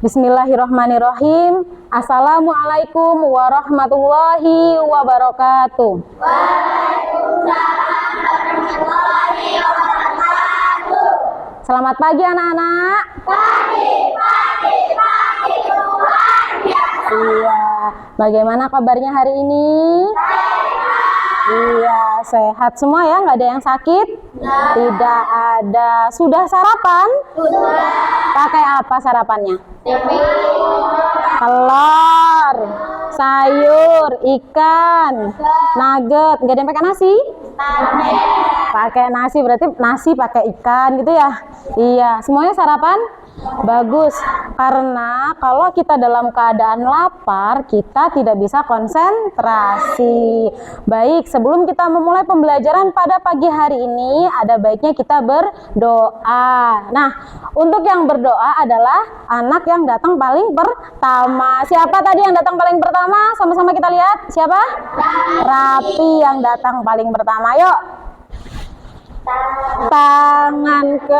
Bismillahirrahmanirrahim. Assalamualaikum warahmatullahi wabarakatuh. Waalaikumsalam warahmatullahi wabarakatuh. Selamat pagi anak-anak. Pagi luar biasa. Iya, bagaimana kabarnya hari ini? Iya, sehat semua ya, nggak ada yang sakit? Tidak ada. Sudah sarapan? Sudah. Pakai apa sarapannya? Tempe. Telur, sayur, ikan, nugget. Nggak ada yang pakai nasi? Pakai nasi, berarti nasi pakai ikan gitu ya? Iya, semuanya sarapan? Bagus, karena kalau kita dalam keadaan lapar, kita tidak bisa konsentrasi. Baik, sebelum kita memulai pembelajaran pada pagi hari ini, ada baiknya kita berdoa. Nah, untuk yang berdoa adalah anak yang datang paling pertama. Siapa tadi yang datang paling pertama? Sama-sama kita lihat. Siapa? Rapi yang datang paling pertama. Yuk. Tangan ke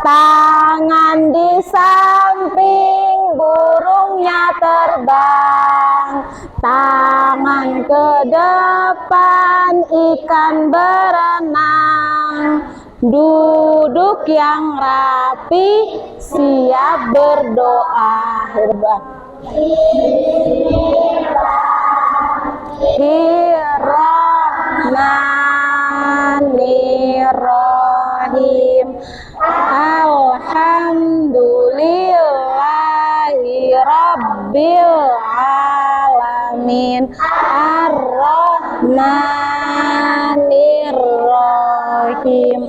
tangan di samping, burungnya terbang. Tangan ke depan, ikan berenang. Duduk yang rapi, siap berdoa. Bismillahirrahmanirrahim. Alhamdulillahi rabbil alamin. Ar-Rahmanirrahim.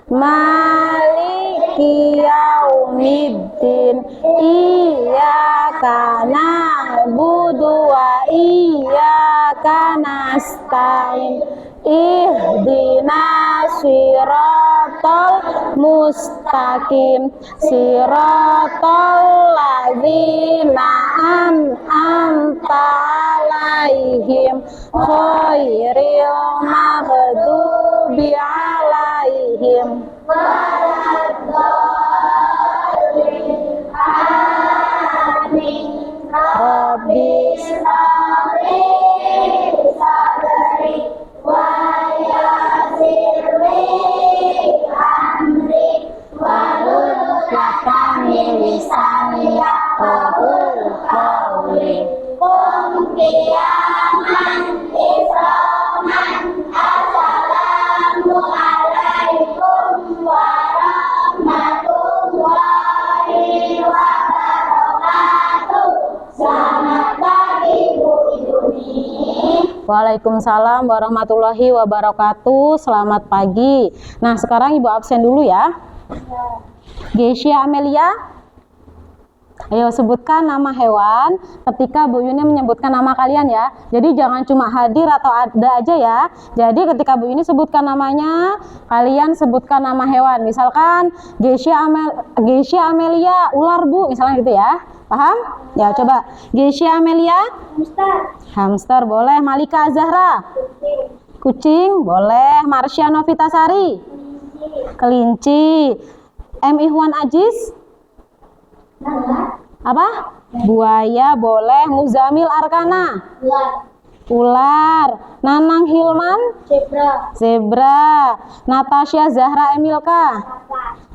Maliki yaumiddin. Iyyaka na'budu wa iyyaka nasta'in. Ihdinas siratal mustaqim. Siratal ladzina an'amta 'alaihim ghairil maghdubi 'alaihim waladdallin. Amin. Rabbi shrahli sadri wa yassir li amri wahlul 'uqdatam min lisani yafqahul qawli. Qum qiyaman islaman. Assalamu alaikum warahmatullahi wabarakatuh. Selamat pagi Bu Yuni. Waalaikumsalam warahmatullahi wabarakatuh. Selamat pagi. Nah, sekarang Ibu absen dulu ya. Gesya Amelia, ayo sebutkan nama hewan ketika Bu Yuni menyebutkan nama kalian ya. Jadi jangan cuma hadir atau ada aja ya. Jadi ketika Bu Yuni sebutkan namanya, kalian sebutkan nama hewan. Misalkan Gesya Amelia, ular Bu, misalnya gitu ya. Paham? Ya, coba. Gesya Amelia? Hamster boleh. Malika Zahra? Kucing boleh. Marsha Novitasari? Kelinci. M. Ihwan Ajis? Apa? Buaya boleh. Muzamil Arkana? Ular. Nanang Hilman? Zebra. Natasha Zahra Emilka?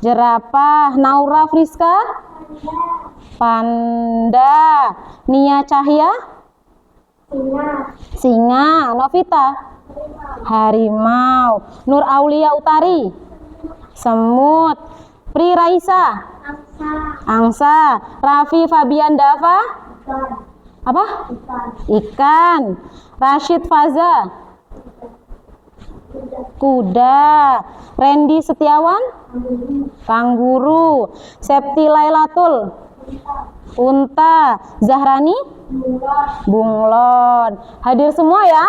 Jerapah. Naura Friska? Panda. Nia Cahya? Singa. Novita? Harimau. Nur Aulia Utari? Semut. Pri Raisa? Angsa. Raffi Fabian Dava? Apa? Ikan. Rashid Faza? Kuda. Randy Setiawan? Kanguru. Septi Lailatul? Unta. Zahrani? Bunglon. Hadir semua ya?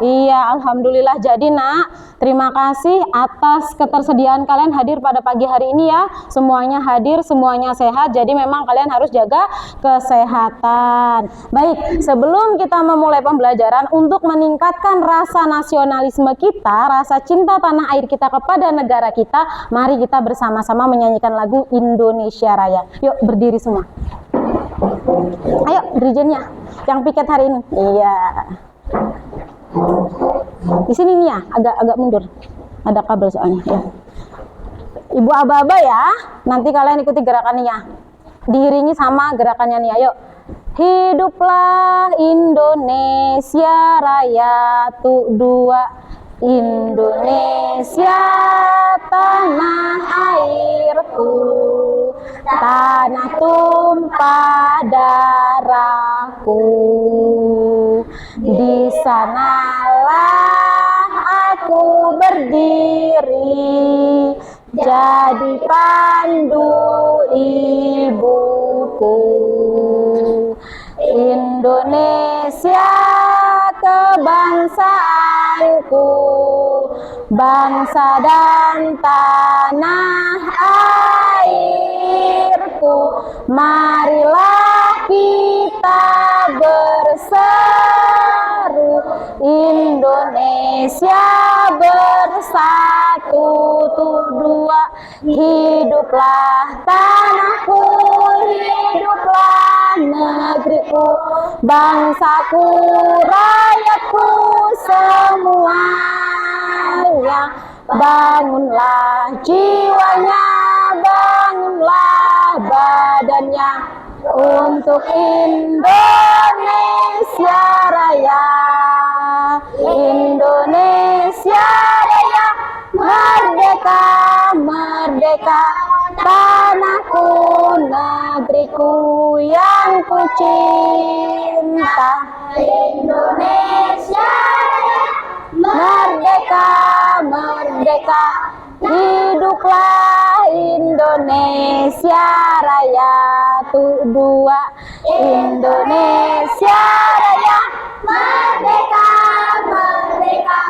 Iya, alhamdulillah. Jadi nak, terima kasih atas ketersediaan kalian hadir pada pagi hari ini ya. Semuanya hadir, semuanya sehat. Jadi memang kalian harus jaga kesehatan. Baik, sebelum kita memulai pembelajaran, untuk meningkatkan rasa nasionalisme kita, rasa cinta tanah air kita kepada negara kita, mari kita bersama-sama menyanyikan lagu Indonesia Raya. Yuk berdiri semua. Ayo dirijennya yang piket hari ini. Iya. Di sini nih ya, agak mundur. Ada kabel soalnya. Ya. Ibu aba-aba ya. Nanti kalian ikuti gerakannya. Diiringi sama gerakannya nih. Ayo. Hiduplah Indonesia Raya tuh dua. Indonesia tanah airku, tanah tumpah darahku, di sanalah aku berdiri, jadi pandu ibuku. Indonesia kebangsaanku, bangsa dan tanah airku, marilah kita berseru, Indonesia bersatu tuh dua. Hiduplah tanahku, hiduplah negeriku, bangsaku, rakyatku semuanya. Bangunlah jiwanya, bangunlah badannya, untuk Indonesia Raya. Indonesia Raya, merdeka, merdeka, tanahku, negeriku yang ku cinta. Indonesia Raya, merdeka, merdeka, hiduplah Indonesia Raya tuh dua. Indonesia Raya, merdeka, merdeka,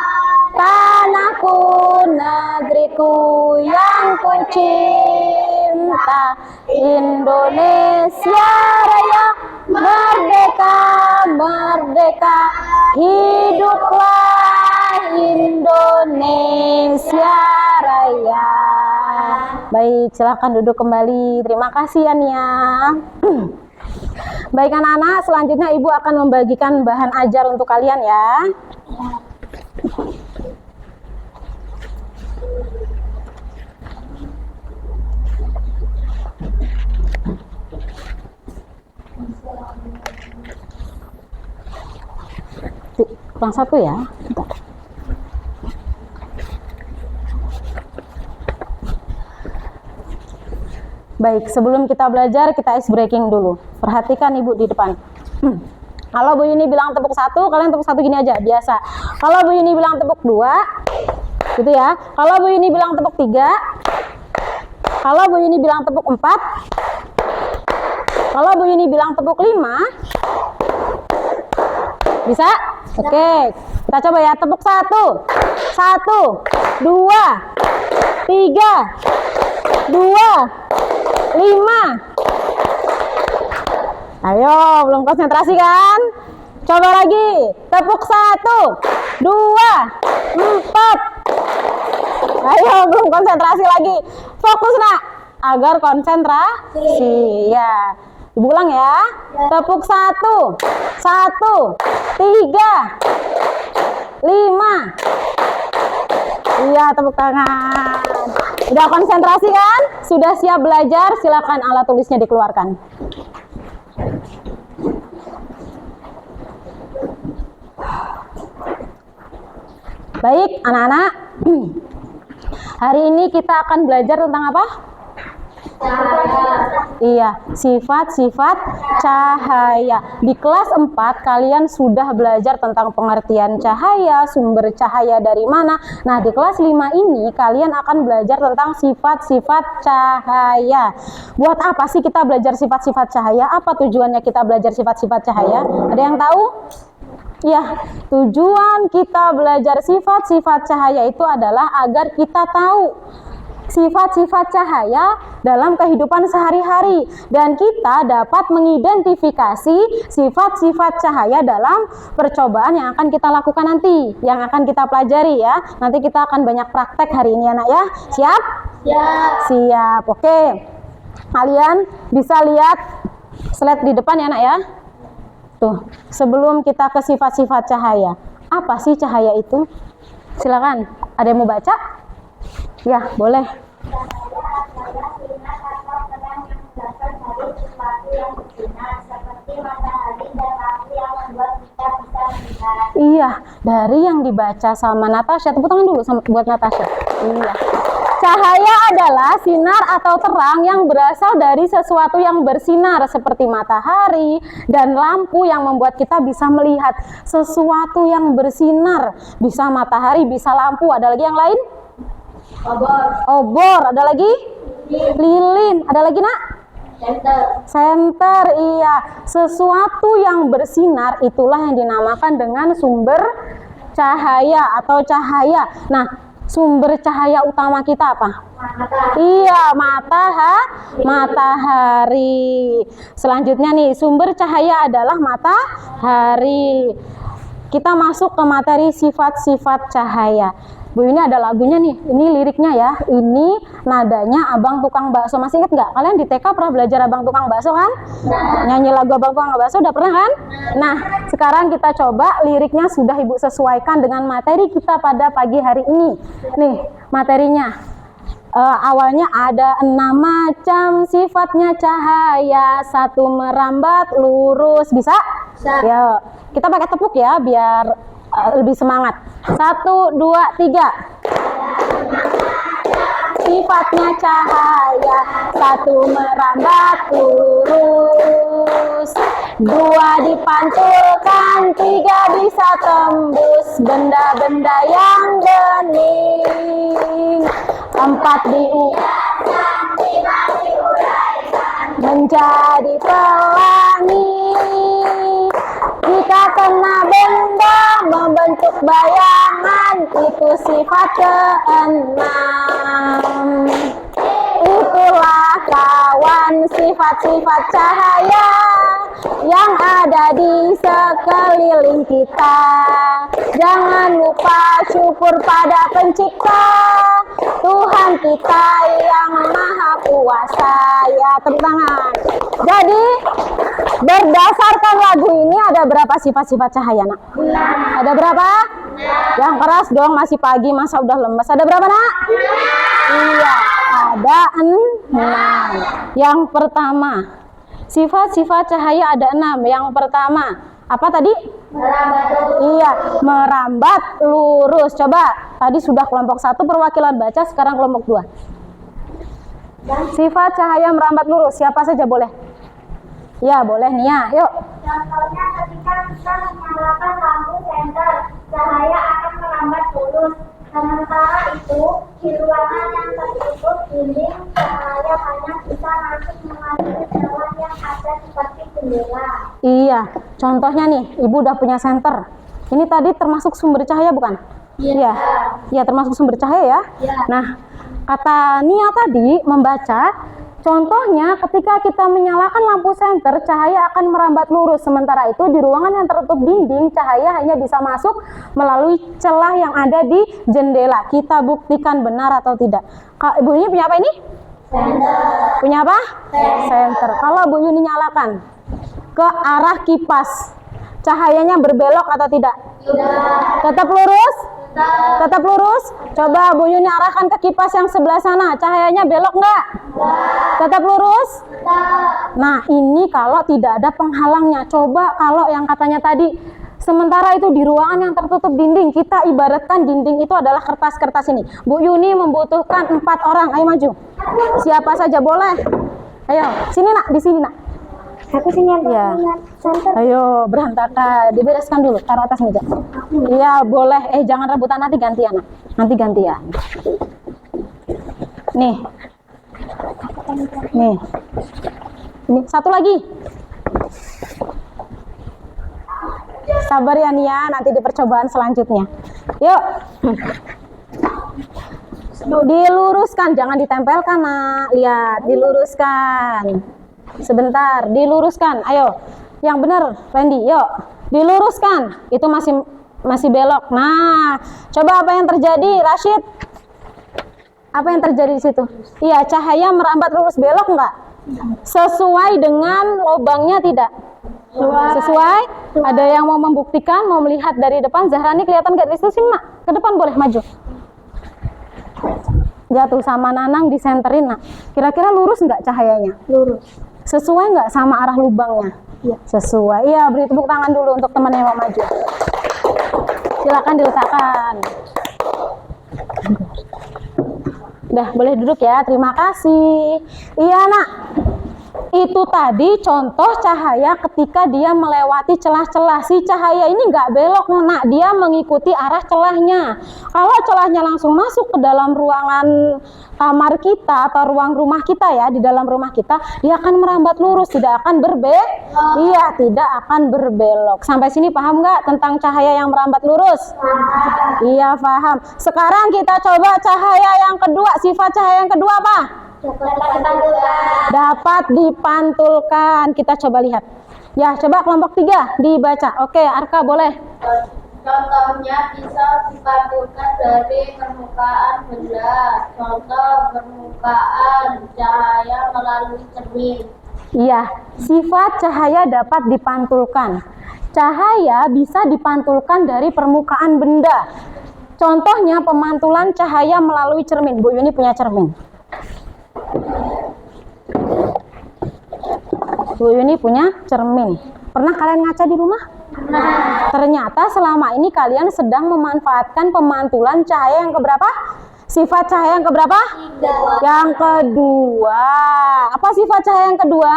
tanahku, negeriku yang ku cinta. Indonesia Raya, merdeka, merdeka, hiduplah Indonesia Raya. Baik, silahkan duduk kembali. Terima kasih ya Nia. Baik anak-anak, selanjutnya Ibu akan membagikan bahan ajar untuk kalian ya. Kurang satu ya. Bentar. Baik, sebelum kita belajar, kita ice breaking dulu. Perhatikan Ibu di depan. Kalau Bu Yuni bilang tepuk satu, kalian tepuk satu gini aja, biasa. Kalau Bu Yuni bilang tepuk dua, gitu ya. Kalau Bu Yuni bilang tepuk tiga, kalau Bu Yuni bilang tepuk empat, kalau Bu Yuni bilang tepuk lima, bisa? Oke, kita coba ya. Tepuk satu, satu, dua, tiga, dua, lima. Ayo, belum konsentrasi kan? Coba lagi. Tepuk satu, dua, empat. Ayo, belum konsentrasi lagi. Fokus nak, agar konsentrasi. Ya, Ibu ulang ya. Tepuk satu, satu, tiga, lima. Iya, tepuk tangan. Udah konsentrasi kan? Sudah siap belajar? Silakan alat tulisnya dikeluarkan. Baik, anak-anak. Hari ini kita akan belajar tentang apa? Iya, sifat-sifat cahaya. Di kelas 4 kalian sudah belajar tentang pengertian cahaya, sumber cahaya dari mana. Nah, di kelas 5 ini kalian akan belajar tentang sifat-sifat cahaya. Buat apa sih kita belajar sifat-sifat cahaya? Apa tujuannya kita belajar sifat-sifat cahaya? Ada yang tahu? Ya, tujuan kita belajar sifat-sifat cahaya itu adalah agar kita tahu sifat-sifat cahaya dalam kehidupan sehari-hari dan kita dapat mengidentifikasi sifat-sifat cahaya dalam percobaan yang akan kita lakukan nanti, yang akan kita pelajari ya. Nanti kita akan banyak praktek hari ini anak ya. Siap? Siap. Siap. Oke. Kalian bisa lihat slide di depan ya anak ya. Tuh, sebelum kita ke sifat-sifat cahaya. Apa sih cahaya itu? Silakan. Ada yang mau baca? Ya, boleh. Iya, dari yang dibaca sama Natasha. Tepuk tangan dulu buat Natasha. Iya. Cahaya adalah sinar atau terang yang berasal dari sesuatu yang bersinar seperti matahari dan lampu yang membuat kita bisa melihat sesuatu yang bersinar. Bisa matahari, bisa lampu. Ada lagi yang lain? Obor. Ada lagi? Lilin. Ada lagi nak? Senter. Iya. Sesuatu yang bersinar itulah yang dinamakan dengan sumber cahaya atau cahaya. Nah, sumber cahaya utama kita apa? Iya, matahari. Selanjutnya nih, sumber cahaya adalah matahari. Kita masuk ke materi sifat-sifat cahaya. Bu, ini ada lagunya nih, ini liriknya ya. Ini nadanya Abang Tukang Bakso. Masih ingat nggak? Kalian di TK pernah belajar Abang Tukang Bakso kan? Nyanyi lagu Abang Tukang Bakso udah pernah kan? Nah, sekarang kita coba liriknya sudah Ibu sesuaikan dengan materi kita pada pagi hari ini. Nih, materinya. Awalnya ada 6 macam sifatnya cahaya. 1 merambat lurus. Bisa? Ya, kita pakai tepuk ya biar lebih semangat. 1, 2, 3. Sifatnya cahaya. 1 merambat lurus. 2 dipantulkan. 3 bisa tembus benda-benda yang bening. 4 menjadi pelangi. Jika kena benda membentuk bayangan, itu sifat ke-6. Itulah kawan sifat-sifat cahaya yang ada di sekeliling kita. Jangan lupa syukur pada pencipta Tuhan kita yang maha kuasa. Ya, tepuk tangan. Jadi berdasarkan lagu ini ada berapa sifat-sifat cahaya nak? Ada berapa? Yang keras dong, masih pagi masa udah lemas. Ada berapa nak? Iya, ada 6. Yang pertama, sifat-sifat cahaya ada 6. Yang pertama, apa tadi? Iya, merambat lurus. Coba, tadi sudah kelompok 1 perwakilan baca, sekarang kelompok 2. Sifat cahaya merambat lurus, siapa saja boleh? Ya, boleh Nia, yuk. Contohnya ketika kita menyalakan lampu senter, cahaya akan merambat lurus. Sementara itu, di ruangan yang tertutup dinding, cahaya hanya bisa masuk melalui jalan yang ada seperti jendela. Iya, contohnya nih, Ibu udah punya senter. Ini tadi termasuk sumber cahaya bukan? Iya. Iya, termasuk sumber cahaya ya. Iya. Nah, kata Nia tadi membaca, contohnya ketika kita menyalakan lampu senter, cahaya akan merambat lurus. Sementara itu di ruangan yang tertutup dinding, cahaya hanya bisa masuk melalui celah yang ada di jendela. Kita buktikan benar atau tidak. Ibu Yuni punya apa ini? Senter. Punya apa? Senter. Kalau Bu Yuni nyalakan ke arah kipas, cahayanya berbelok atau tidak? Tidak. Tetap lurus? Tetap lurus. Coba Bu Yuni arahkan ke kipas yang sebelah sana, cahayanya belok nggak? Tetap lurus? Nah, ini kalau tidak ada penghalangnya. Coba kalau yang katanya tadi, sementara itu di ruangan yang tertutup dinding, kita ibaratkan dinding itu adalah kertas-kertas ini. Bu Yuni membutuhkan 4 orang, ayo maju. Siapa saja boleh. Ayo, sini nak, di sini nak. Aku sih nyantol Iya. center. Ayo, berantakan. Dibereskan dulu, taruh atas meja. Iya, boleh. Jangan rebutan, nanti gantian nak. Nanti gantian. Nih. Nih. Ini satu lagi. Sabar ya Nia, nanti di percobaan selanjutnya. Yuk. Diluruskan, jangan ditempelkan nak. Lihat, diluruskan. Sebentar, diluruskan. Ayo, yang benar, Randy. Yuk, diluruskan. Itu masih belok. Nah, coba apa yang terjadi, Rashid? Apa yang terjadi di situ? Iya, cahaya merambat lurus belok enggak? Sesuai dengan lubangnya tidak? Sesuai? Ada yang mau membuktikan, mau melihat dari depan? Zahrani kelihatan nggak di situ? Sini nak, ke depan boleh maju. Jatuh sama Nanang disenterin nak. Kira-kira lurus nggak cahayanya? Lurus. Sesuai nggak sama arah lubangnya? Iya. Sesuai. Iya, beri tepuk tangan dulu untuk teman yang mau maju. Silakan diletakkan. Udah, boleh duduk ya. Terima kasih. Iya nak. Itu tadi contoh cahaya ketika dia melewati celah-celah. Si cahaya ini nggak belok nak, dia mengikuti arah celahnya. Kalau celahnya langsung masuk ke dalam ruangan kamar kita atau ruang rumah kita ya, di dalam rumah kita, dia akan merambat lurus, tidak akan Iya, tidak akan berbelok. Sampai sini paham nggak tentang cahaya yang merambat lurus? Iya, paham. Sekarang kita coba cahaya yang kedua. Sifat cahaya yang kedua apa? Dapat dipantulkan. Kita coba lihat. Ya, coba kelompok 3 dibaca. Oke, Arka boleh. Contohnya bisa dipantulkan dari permukaan benda. Contoh permukaan cahaya melalui cermin. Iya, sifat cahaya dapat dipantulkan. Cahaya bisa dipantulkan dari permukaan benda. Contohnya pemantulan cahaya melalui cermin. Bu Yuni punya cermin. Bu Yuni punya cermin. Pernah kalian ngaca di rumah? Ternyata selama ini kalian sedang memanfaatkan pemantulan cahaya yang keberapa? Sifat cahaya yang keberapa? Yang kedua. Apa sifat cahaya yang kedua?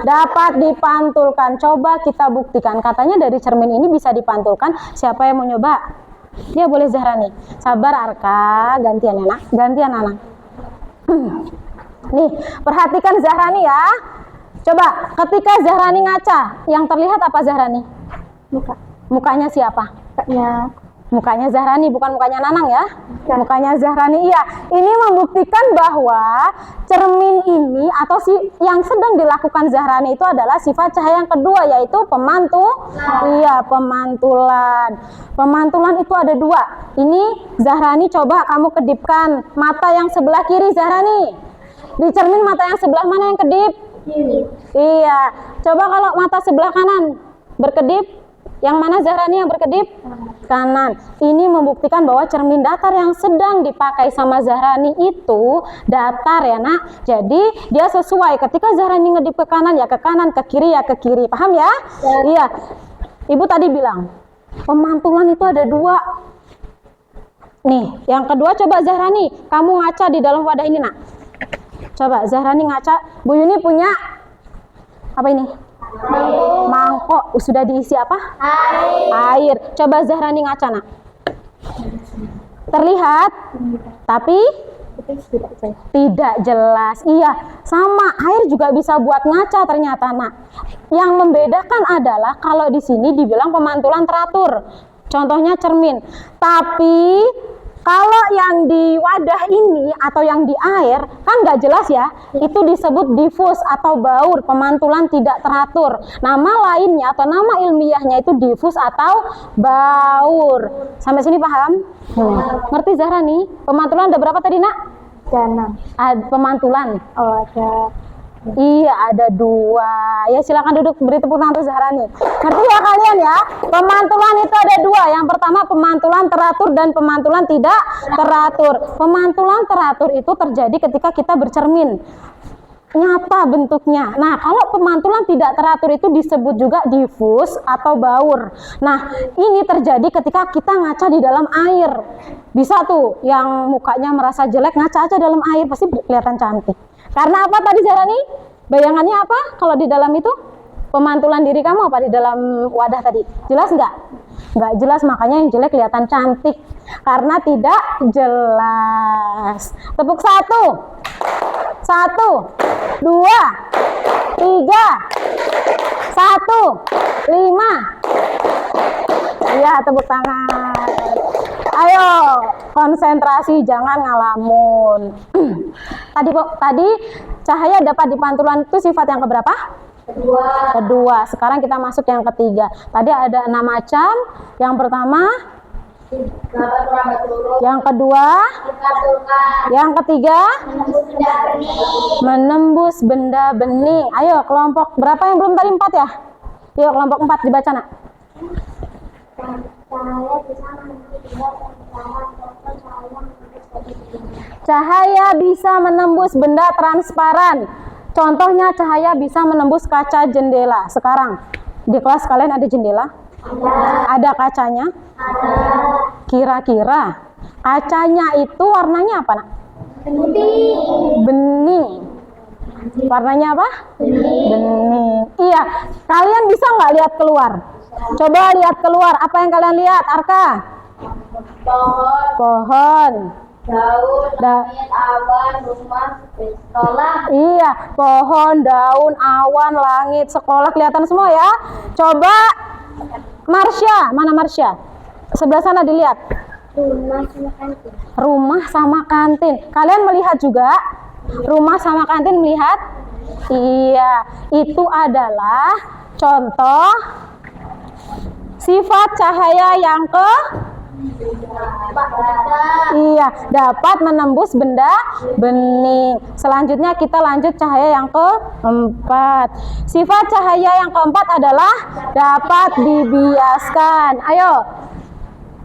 Dapat dipantulkan. Coba kita buktikan. Katanya dari cermin ini bisa dipantulkan. Siapa yang mau nyoba? Ya boleh Zahrani. Sabar Arka. Gantian anak. Gantian anak. Nih, perhatikan Zahrani ya. Coba, ketika Zahrani ngaca, yang terlihat apa Zahrani? Muka. Mukanya siapa? Mukanya. Mukanya Zahrani, bukan mukanya Nanang ya. Mukanya Zahrani, iya. Ini membuktikan bahwa cermin ini atau yang sedang dilakukan Zahrani itu adalah sifat cahaya yang kedua, yaitu Iya, pemantulan. Pemantulan itu ada 2. Ini Zahrani, coba kamu kedipkan mata yang sebelah kiri Zahrani. Di cermin mata yang sebelah mana yang kedip? Kiri. Iya. Coba kalau mata sebelah kanan berkedip, yang mana Zahrani yang berkedip? Kanan. Ini membuktikan bahwa cermin datar yang sedang dipakai sama Zahrani itu datar ya nak. Jadi dia sesuai. Ketika Zahrani ngedip ke kanan ya ke kanan, ke kiri ya ke kiri. Paham ya? Iya. Ibu tadi bilang pemantulan itu ada 2. Nih, yang kedua coba Zahrani, kamu ngaca di dalam wadah ini nak. Coba Zahrani ngaca. Bu Yuni punya apa ini? Mangkok. Sudah diisi apa? Air. Coba Zahrani ngaca nak. Terlihat, tapi tidak jelas. Iya, sama air juga bisa buat ngaca ternyata nak. Yang membedakan adalah kalau di sini dibilang pemantulan teratur. Contohnya cermin. Tapi kalau yang di wadah ini atau yang di air kan nggak jelas ya, itu disebut difus atau baur, pemantulan tidak teratur. Nama lainnya atau nama ilmiahnya itu difus atau baur. Sampai sini paham? Ngerti Zahrani? Pemantulan ada berapa tadi nak? Ada 6. Ada pemantulan. Oh, ada. Iya, ada 2. Ya silakan duduk, beri tepuk tangan untuk Zahrani. Ngerti ya kalian ya? Pemantulan itu ada 2. Yang pertama pemantulan teratur dan pemantulan tidak teratur. Pemantulan teratur itu terjadi ketika kita bercermin. nyata bentuknya. Nah, kalau pemantulan tidak teratur itu disebut juga diffus atau baur. Nah, ini terjadi ketika kita ngaca di dalam air. Bisa tuh yang mukanya merasa jelek ngaca aja dalam air pasti kelihatan cantik. Karena apa tadi Zarani? Bayangannya apa kalau di dalam itu? Pemantulan diri kamu apa di dalam wadah tadi? Jelas nggak? Nggak jelas, makanya yang jelek kelihatan cantik. Karena tidak jelas. Tepuk 1, 2, 3, 1, 5. Iya, tepuk tangan. Ayo, konsentrasi, jangan ngalamun. Tadi cahaya dapat di pantulan itu sifat yang keberapa? Kedua. Sekarang kita masuk yang ketiga. Tadi ada 6 macam. Yang pertama, yang kedua, yang ketiga, menembus benda bening. Ayo, kelompok berapa yang belum tadi? 4 ya? Yuk, kelompok 4 dibaca nak. Cahaya bisa menembus benda transparan. Contohnya cahaya bisa menembus kaca jendela. Sekarang di kelas kalian ada jendela? Ada kacanya? Kira-kira kacanya itu warnanya apa nak? Bening. Warnanya apa? Bening. Iya. Kalian bisa nggak lihat keluar? Coba lihat keluar. Apa yang kalian lihat, Arka? Pohon. Daun, langit, awan, rumah, sekolah. Iya, pohon, daun, awan, langit, sekolah kelihatan semua ya. Coba Marsha, mana Marsha? Sebelah sana dilihat. Rumah sama kantin. Kalian melihat juga? Rumah sama kantin melihat? Iya, itu adalah contoh sifat cahaya yang iya, dapat menembus benda bening. Selanjutnya kita lanjut cahaya yang keempat. Sifat cahaya yang keempat adalah dapat dibiaskan. Ayo.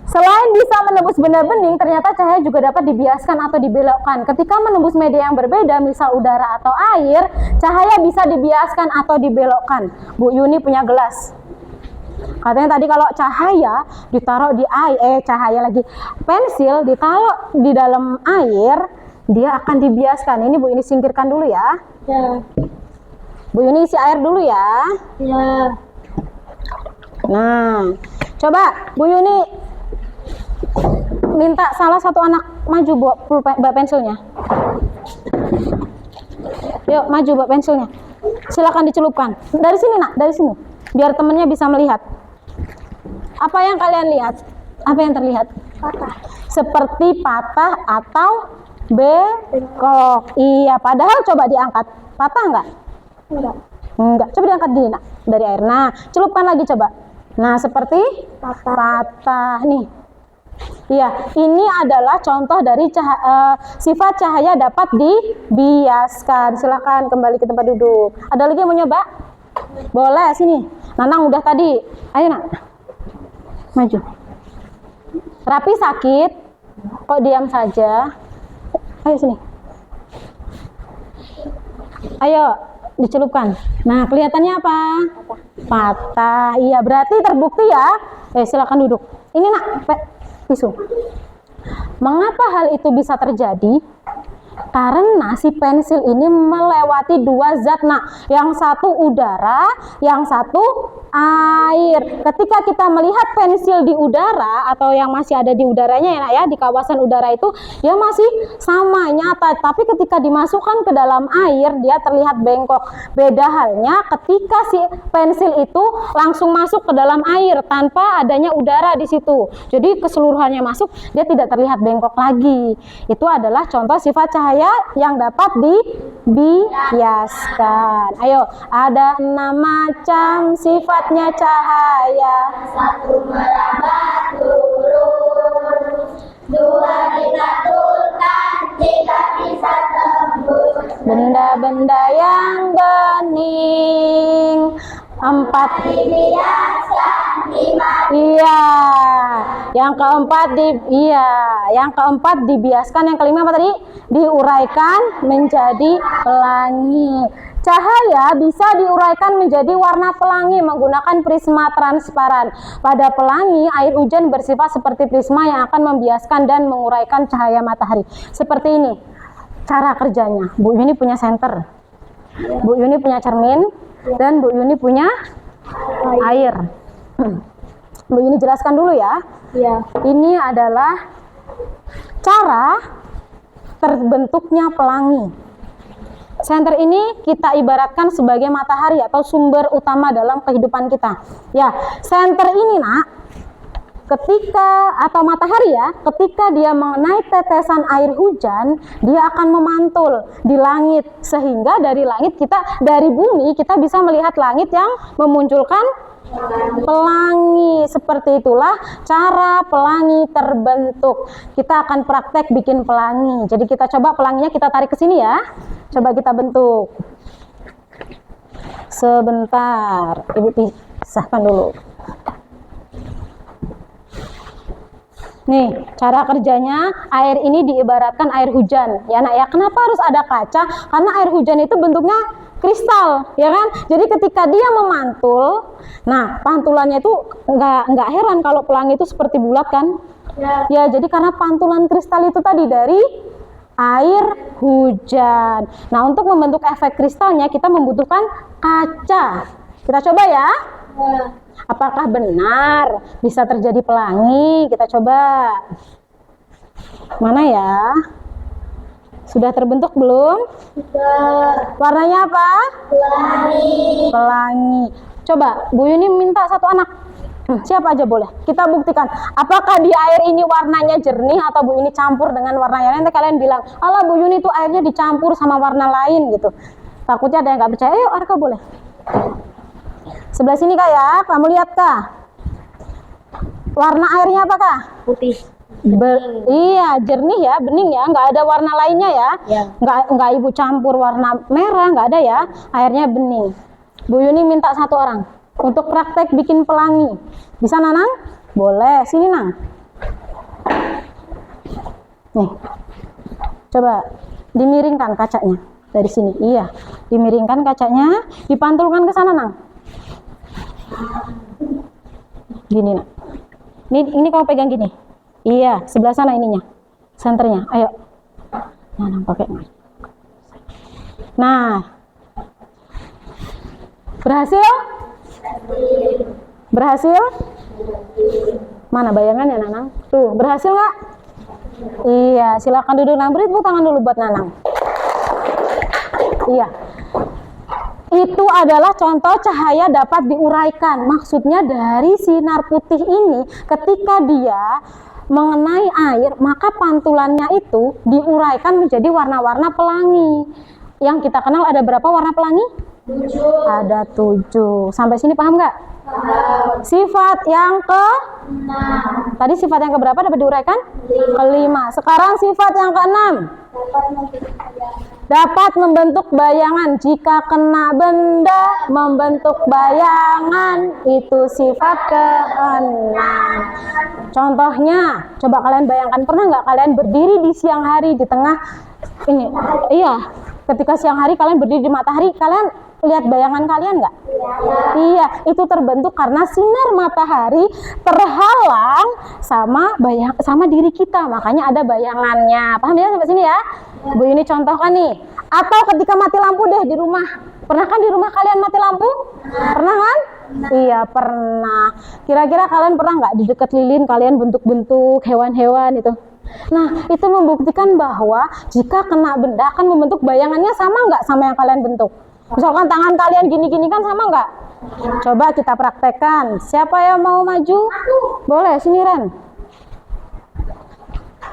Selain bisa menembus benda bening, ternyata cahaya juga dapat dibiaskan atau dibelokkan. Ketika menembus media yang berbeda, misal udara atau air, cahaya bisa dibiaskan atau dibelokkan. Bu Yuni punya gelas. Katanya tadi kalau cahaya ditaruh di air, pensil ditaruh di dalam air, dia akan dibiaskan. Ini Bu Yuni singkirkan dulu ya. Ya. Bu Yuni isi air dulu ya. Ya. Nah, coba Bu Yuni minta salah satu anak maju bawa pensilnya. Yuk maju bawa pensilnya. Silakan dicelupkan. Dari sini nak, dari sini. Biar temennya bisa melihat. Apa yang kalian lihat? Apa yang terlihat? Patah. Seperti patah atau bengkok. Iya, padahal coba diangkat. Patah enggak? Enggak. Coba diangkat gini nak, dari air. Nah, celupkan lagi coba. Nah, seperti patah. Nih. Iya, ini adalah contoh dari sifat cahaya dapat dibiaskan. Silakan kembali ke tempat duduk. Ada lagi yang mau nyoba? Boleh, sini. Nanang udah tadi. Ayo nak. Maju. Rapi sakit. Kok diam saja? Ayo sini. Ayo, dicelupkan. Nah, kelihatannya apa? Patah. Iya, berarti terbukti ya. Silakan duduk. Ini nak, tisu. Mengapa hal itu bisa terjadi? Karena si pensil ini melewati 2 zat. Nah, yang satu udara, yang satu air. Ketika kita melihat pensil di udara atau yang masih ada di udaranya ya, di kawasan udara itu dia masih sama nyata. Tapi ketika dimasukkan ke dalam air dia terlihat bengkok. Beda halnya ketika si pensil itu langsung masuk ke dalam air tanpa adanya udara di situ. Jadi keseluruhannya masuk, dia tidak terlihat bengkok lagi. Itu adalah contoh sifat cahaya yang dapat dibiaskan. Ayo, ada 6 macam sifatnya cahaya. 1 merambat lurus, 2 dipantulkan, 3 bisa tembus benda-benda yang bening, 4 dibiaskan Iya. Yang keempat dibiaskan, yang kelima apa tadi? Diuraikan menjadi pelangi. Cahaya bisa diuraikan menjadi warna pelangi menggunakan prisma transparan. Pada pelangi, air hujan bersifat seperti prisma yang akan membiaskan dan menguraikan cahaya matahari. Seperti ini cara kerjanya. Bu Yuni punya senter, Bu Yuni punya cermin, dan Bu Yuni punya air. Bu Yuni jelaskan dulu ya. Iya. Ini adalah cara terbentuknya pelangi. Senter ini kita ibaratkan sebagai matahari atau sumber utama dalam kehidupan kita. Ya, senter ini nak, ketika atau matahari ya, ketika dia mengenai tetesan air hujan, dia akan memantul di langit sehingga dari langit kita, dari bumi kita bisa melihat langit yang memunculkan pelangi. Seperti itulah cara pelangi terbentuk. Kita akan praktek bikin pelangi. Jadi kita coba pelanginya kita tarik ke sini ya. Coba kita bentuk. Sebentar, Ibu pisahkan dulu. Nih, cara kerjanya, air ini diibaratkan air hujan. Ya nak ya, kenapa harus ada kaca? Karena air hujan itu bentuknya kristal, ya kan? Jadi ketika dia memantul, nah pantulannya itu nggak heran kalau pelangi itu seperti bulat kan? Ya, jadi karena pantulan kristal itu tadi dari air hujan. Nah, untuk membentuk efek kristalnya kita membutuhkan kaca. Kita coba ya. Apakah benar bisa terjadi pelangi? Kita coba. Mana ya? Sudah terbentuk belum? Sudah. Warnanya apa? Pelangi. Pelangi. Coba Bu Yuni minta satu anak. Siapa aja boleh. Kita buktikan. Apakah di air ini warnanya jernih atau Bu Yuni campur dengan warna yang lain? Nanti kalian bilang, "Alah Bu Yuni itu airnya dicampur sama warna lain," gitu. Takutnya ada yang nggak percaya. Yuk, Arka boleh. Sebelah sini Kak ya. Kamu lihat Kak. Warna airnya apa Kak? Putih. Iya, jernih ya, bening ya, nggak ada warna lainnya ya. Ya. Nggak Ibu campur warna merah, nggak ada ya. Airnya bening. Bu Yuni minta satu orang untuk praktek bikin pelangi. Bisa Nanang? Boleh. Sini Nang. Nih. Coba dimiringkan kacanya dari sini. Iya, dimiringkan kacanya, dipantulkan ke sana Nang. Gini Nak. Ini kamu pegang gini. Iya, sebelah sana ininya. Senternya. Ayo. Nanang pakai. Nah. Berhasil? Berhasil? Mana bayangannya Nanang? Tuh, berhasil nggak? Iya, silakan duduk Nang. Beri tepuk tangan dulu buat Nanang. Iya. Itu adalah contoh cahaya dapat diuraikan. Maksudnya dari sinar putih ini ketika dia mengenai air, maka pantulannya itu diuraikan menjadi warna-warna pelangi. Yang kita kenal ada berapa warna pelangi? 7. Ada 7. Sampai sini paham nggak? Paham. Sifat yang ke 6. tadi sifat yang keberapa dapat diuraikan? Kelima. Sekarang sifat yang keenam. Dapat membentuk bayangan. Jika kena benda membentuk bayangan, itu sifat keenam. Contohnya, coba kalian bayangkan, pernah nggak kalian berdiri di siang hari di tengah ini? Iya, ketika siang hari kalian berdiri di matahari, kalian lihat bayangan kalian nggak? Iya, itu terbentuk karena sinar matahari terhalang sama diri kita, makanya ada bayangannya. Paham ya sampai sini ya? Bu ini contohkan nih. Atau ketika mati lampu deh di rumah. Pernah kan di rumah kalian mati lampu? Pernah kan? Iya, pernah. Kira-kira kalian pernah nggak di dekat lilin kalian bentuk-bentuk hewan-hewan itu? Nah, itu membuktikan bahwa jika kena benda akan membentuk bayangannya sama nggak sama yang kalian bentuk? Misalkan tangan kalian gini-gini kan sama nggak? Coba kita praktekkan. Siapa yang mau maju? Boleh, sini Ren.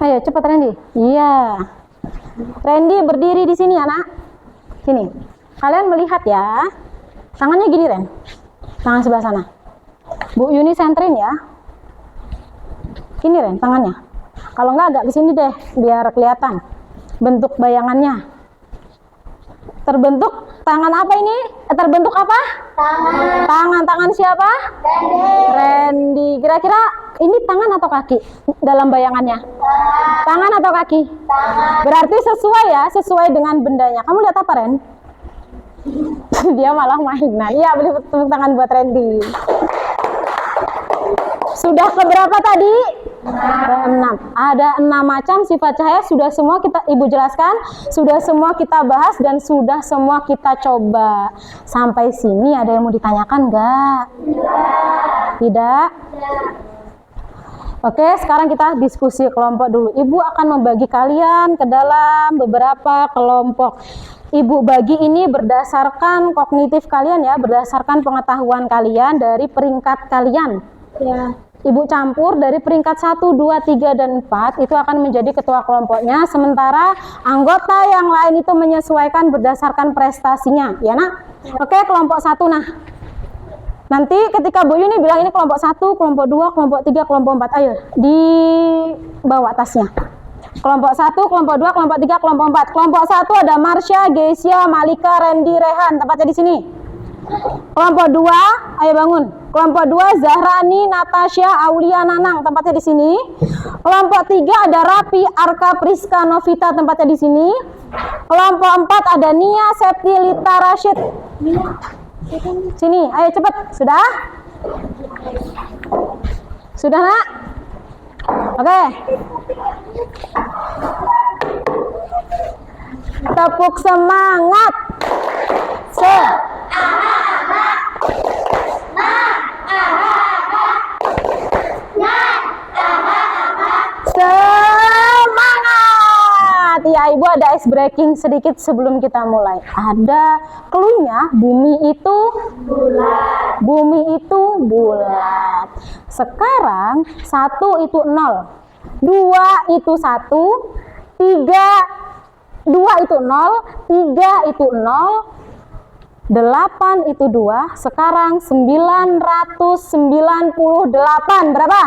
Ayo cepat Randy. Iya. Randy berdiri di sini ya nak. Sini. Kalian melihat ya. Tangannya gini Ren. Tangan sebelah sana. Bu Yuni senterin ya. Ini Ren tangannya. Kalau nggak agak ke sini deh biar kelihatan bentuk bayangannya. Terbentuk tangan apa ini? terbentuk apa? Tangan siapa? Randy. Kira-kira ini tangan atau kaki dalam bayangannya? Tangan atau kaki? Berarti sesuai ya, sesuai dengan bendanya. Kamu lihat apa, Ren? Dia malah mainan. Iya, beli tepuk tangan buat Randy. Sudah keberapa tadi? Ke-6. Ada 6 macam sifat cahaya. Sudah semua Ibu jelaskan, sudah semua kita bahas, dan sudah semua kita coba. Sampai sini ada yang mau ditanyakan nggak? Tidak? Oke, sekarang kita diskusi kelompok dulu. Ibu akan membagi kalian ke dalam beberapa kelompok. Ibu bagi ini berdasarkan kognitif kalian ya, berdasarkan pengetahuan kalian dari peringkat kalian. Ya. Ibu campur dari peringkat 1, 2, 3, dan 4 itu akan menjadi ketua kelompoknya, sementara anggota yang lain itu menyesuaikan berdasarkan prestasinya, ya nak? Oke, kelompok 1 nah. Nanti ketika Bu Yuni bilang ini kelompok 1, kelompok 2, kelompok 3, kelompok 4, ayo dibawa tasnya. Kelompok 1, kelompok 2, kelompok 3, kelompok 4. Kelompok 1 ada Marsha, Gesia, Malika, Randy, Rehan, tempatnya di sini. Kelompok 2, ayo bangun. Kelompok 2 Zahrani, Natasha, Aulia, Nanang, tempatnya di sini. Kelompok 3 ada Rapi, Arka, Priska, Novita, tempatnya di sini. Kelompok 4 ada Nia, Septi, Lita, Rashid. Sini, ayo cepet. Sudah? Sudah nak? Oke. Tepuk semangat. Semangat! Ya, Ibu ada ice breaking sedikit sebelum kita mulai. Ada clue-nya, bumi itu bulat. Bumi itu bulat. Sekarang 1 itu 0, 2 itu 1, 2 itu 0, 3 itu 0, 8 itu 2, sekarang 998. Berapa?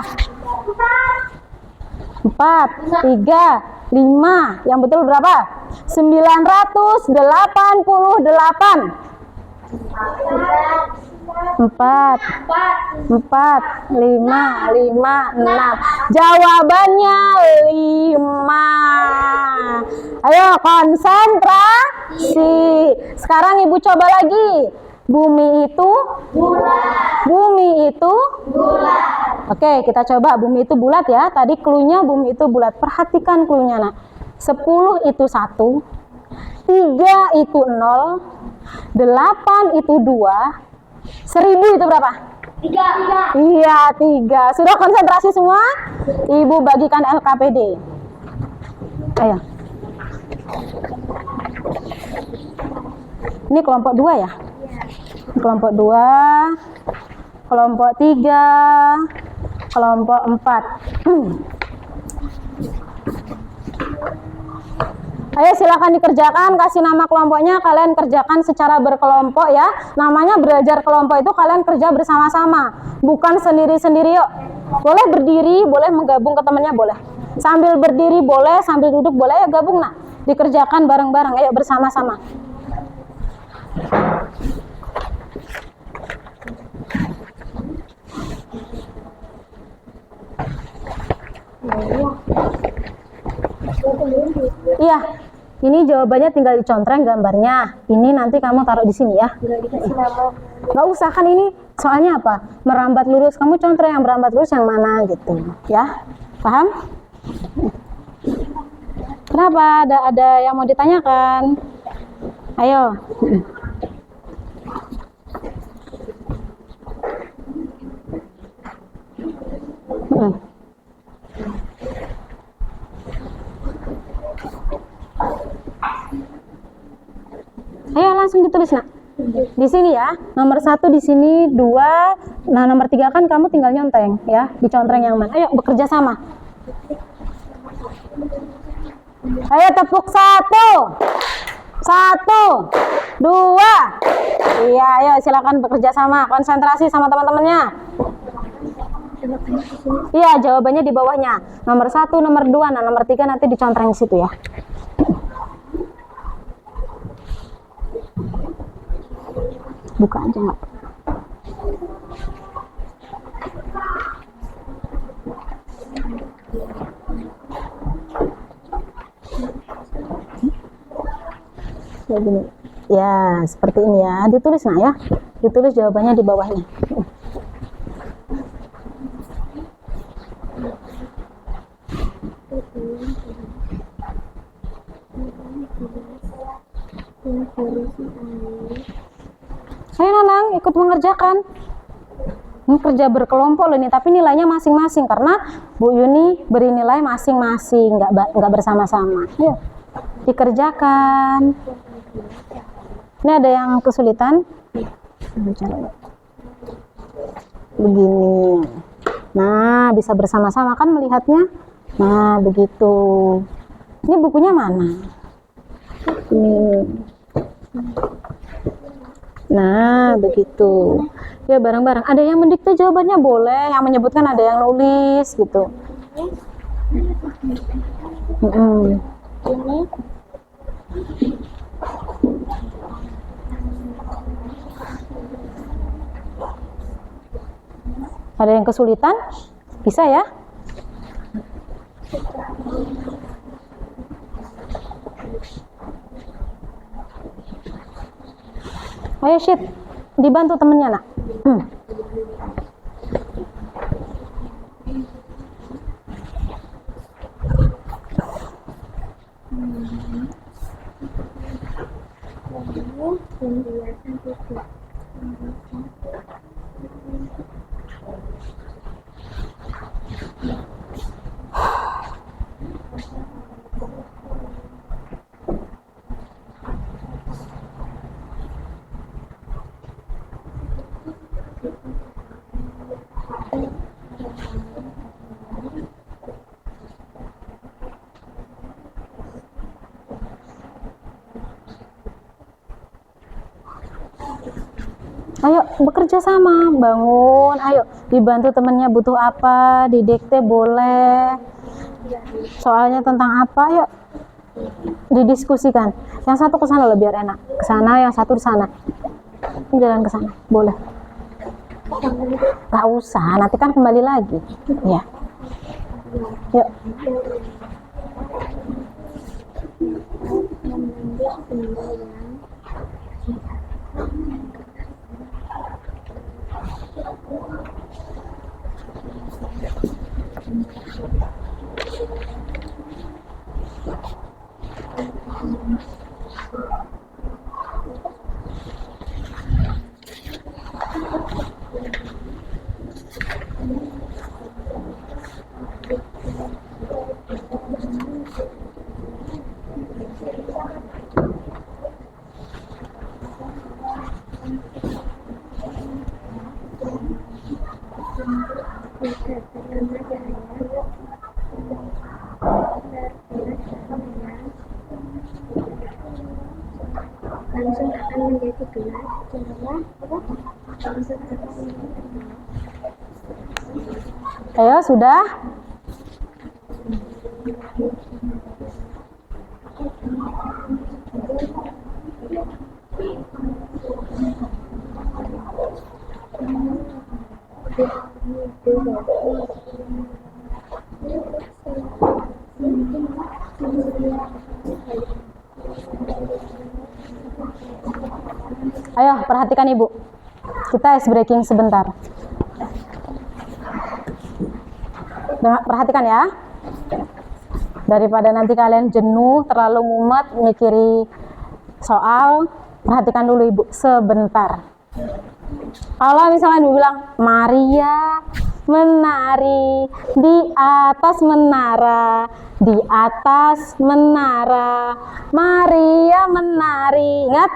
4, 3, 5. Yang betul berapa? 988. 4, 5, 6. Jawabannya 5. Ayo konsentrasi. Sekarang Ibu coba lagi. Bumi itu bulat. Bumi itu bulat. Oke, kita coba bumi itu bulat ya. Tadi clue-nya bumi itu bulat. Perhatikan clue-nya nak. 10 itu 1, 3 itu 0, 8 itu 2, 1000 itu berapa? 3. Iya, 3. Sudah konsentrasi semua? Ibu bagikan LKPD. Ayo. Ini kelompok 2 ya? Kelompok 2, kelompok 3, kelompok 4. Ayo silakan dikerjakan, kasih nama kelompoknya, kalian kerjakan secara berkelompok ya. Namanya belajar kelompok itu kalian kerja bersama-sama, bukan sendiri-sendiri yuk. Boleh berdiri, boleh menggabung ke temannya, boleh. Sambil berdiri boleh, sambil duduk boleh, ya gabung nah. Dikerjakan bareng-bareng, ayo bersama-sama. Iya, ini jawabannya tinggal dicontreng gambarnya. Ini nanti kamu taruh di sini ya. Nggak usah kan ini, soalnya apa? Merambat lurus, kamu contreng yang merambat lurus yang mana gitu, ya? Paham? Kenapa? Ada yang mau ditanyakan? Ayo. Ayo langsung ditulis nak. Di sini ya, nomor 1 di sini, 2, nah nomor 3 kan kamu tinggal nyonteng ya, dicontreng yang mana. Ayo bekerja sama. Ayo tepuk 1, 2. Iya, ayo silakan bekerja sama, konsentrasi sama teman-temannya. Iya, jawabannya di bawahnya. Nomor 1, nomor 2, nah nomor 3 nanti dicontreng di situ ya. Buka aja nggak? Ya gini. Ya, seperti ini ya. Ditulis nak ya. Ditulis jawabannya di bawahnya. Ayo Nanang, ikut mengerjakan. Ini kerja berkelompok loh ini, tapi nilainya masing-masing karena Bu Yuni beri nilai masing-masing, nggak bersama-sama. Yuk, dikerjakan. Ini ada yang kesulitan? Begini. Nah, bisa bersama-sama kan melihatnya? Nah, begitu. Ini bukunya mana? Ini. Nah, begitu. Ya, bareng-bareng. Ada yang mendikte jawabannya boleh, yang menyebutkan ada yang nulis gitu. Ada yang kesulitan? Bisa ya? Ayo Syed, dibantu temennya nak. Ayo bekerja sama, bangun, ayo dibantu temennya butuh apa, didikte boleh, soalnya tentang apa, yuk didiskusikan. Yang satu ke sana lebih biar enak, ke sana, yang satu di sana, jalan ke sana, boleh. Gak usah, nanti kan kembali lagi, ya. Yuk. Langsung akan menjadi gelas, langsung akan menjadi gelas. Ayo, sudah? Ayo, perhatikan Ibu. Kita ice breaking sebentar. Perhatikan ya. Daripada nanti kalian jenuh, terlalu mumet mikiri soal, perhatikan dulu Ibu sebentar. Kalau misalnya Ibu bilang Maria menari di atas menara, di atas menara, Maria menari. Ingat?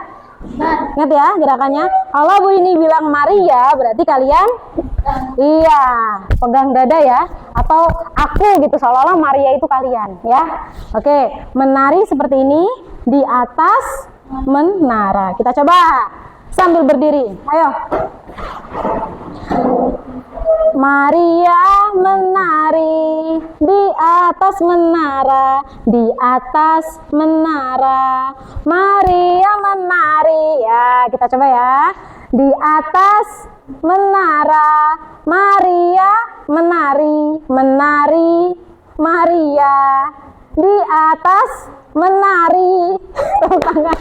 Ingat ya gerakannya. Kalau Bu ini bilang Maria, berarti kalian iya, pegang dada ya, atau aku gitu, seolah-olah Maria itu kalian ya. Oke, menari seperti ini di atas menara. Kita coba sambil berdiri. Ayo. Maria menari di atas menara, di atas menara, Maria menari. Ya, kita coba ya. Di atas menara Maria menari, menari Maria. Di atas menari. Tepuk tangan.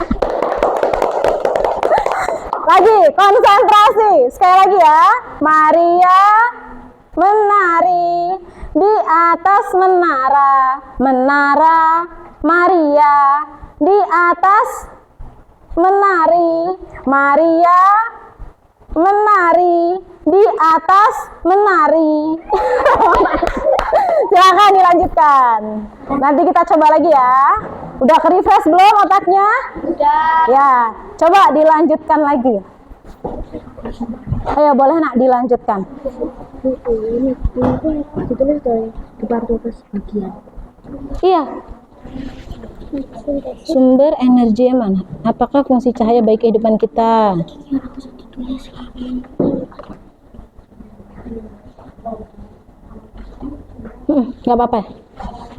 Lagi, konsentrasi. Sekali lagi ya. Maria menari di atas menara, menara Maria. Di atas menari, Maria menari di atas menari. Silakan dilanjutkan. Nanti kita coba lagi ya. Udah ke-refresh belum otaknya? Udah. Ya, coba dilanjutkan lagi. Ayo boleh nak dilanjutkan. Ini ditulis dari depan tulis bagian. Iya. Sumber energi yang mana? Apakah fungsi cahaya bagi kehidupan kita? Nggak apa-apa.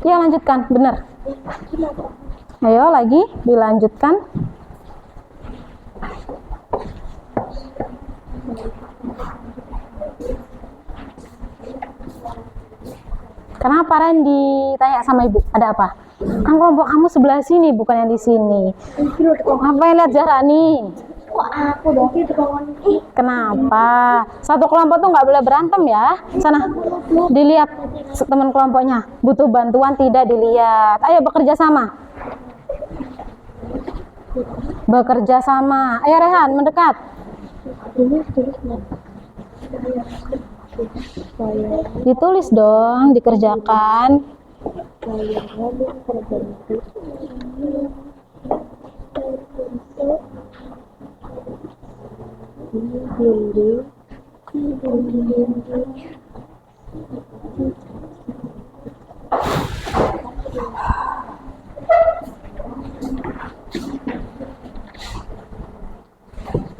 Ya lanjutkan, benar. Ayo lagi dilanjutkan. Kenapa Randy? Tanya sama ibu, ada apa? Kan kelompok kamu sebelah sini, bukan yang di sini. Ngapain lihat jarak nih? Kok aku dong di ruangan ini? Kenapa? Satu kelompok tuh nggak boleh berantem ya. Sana, dilihat teman kelompoknya. Butuh bantuan tidak dilihat. Ayo bekerja sama. Bekerja sama. Ayo Rehan, mendekat. Ini tulis Ditulis dong, dikerjakan.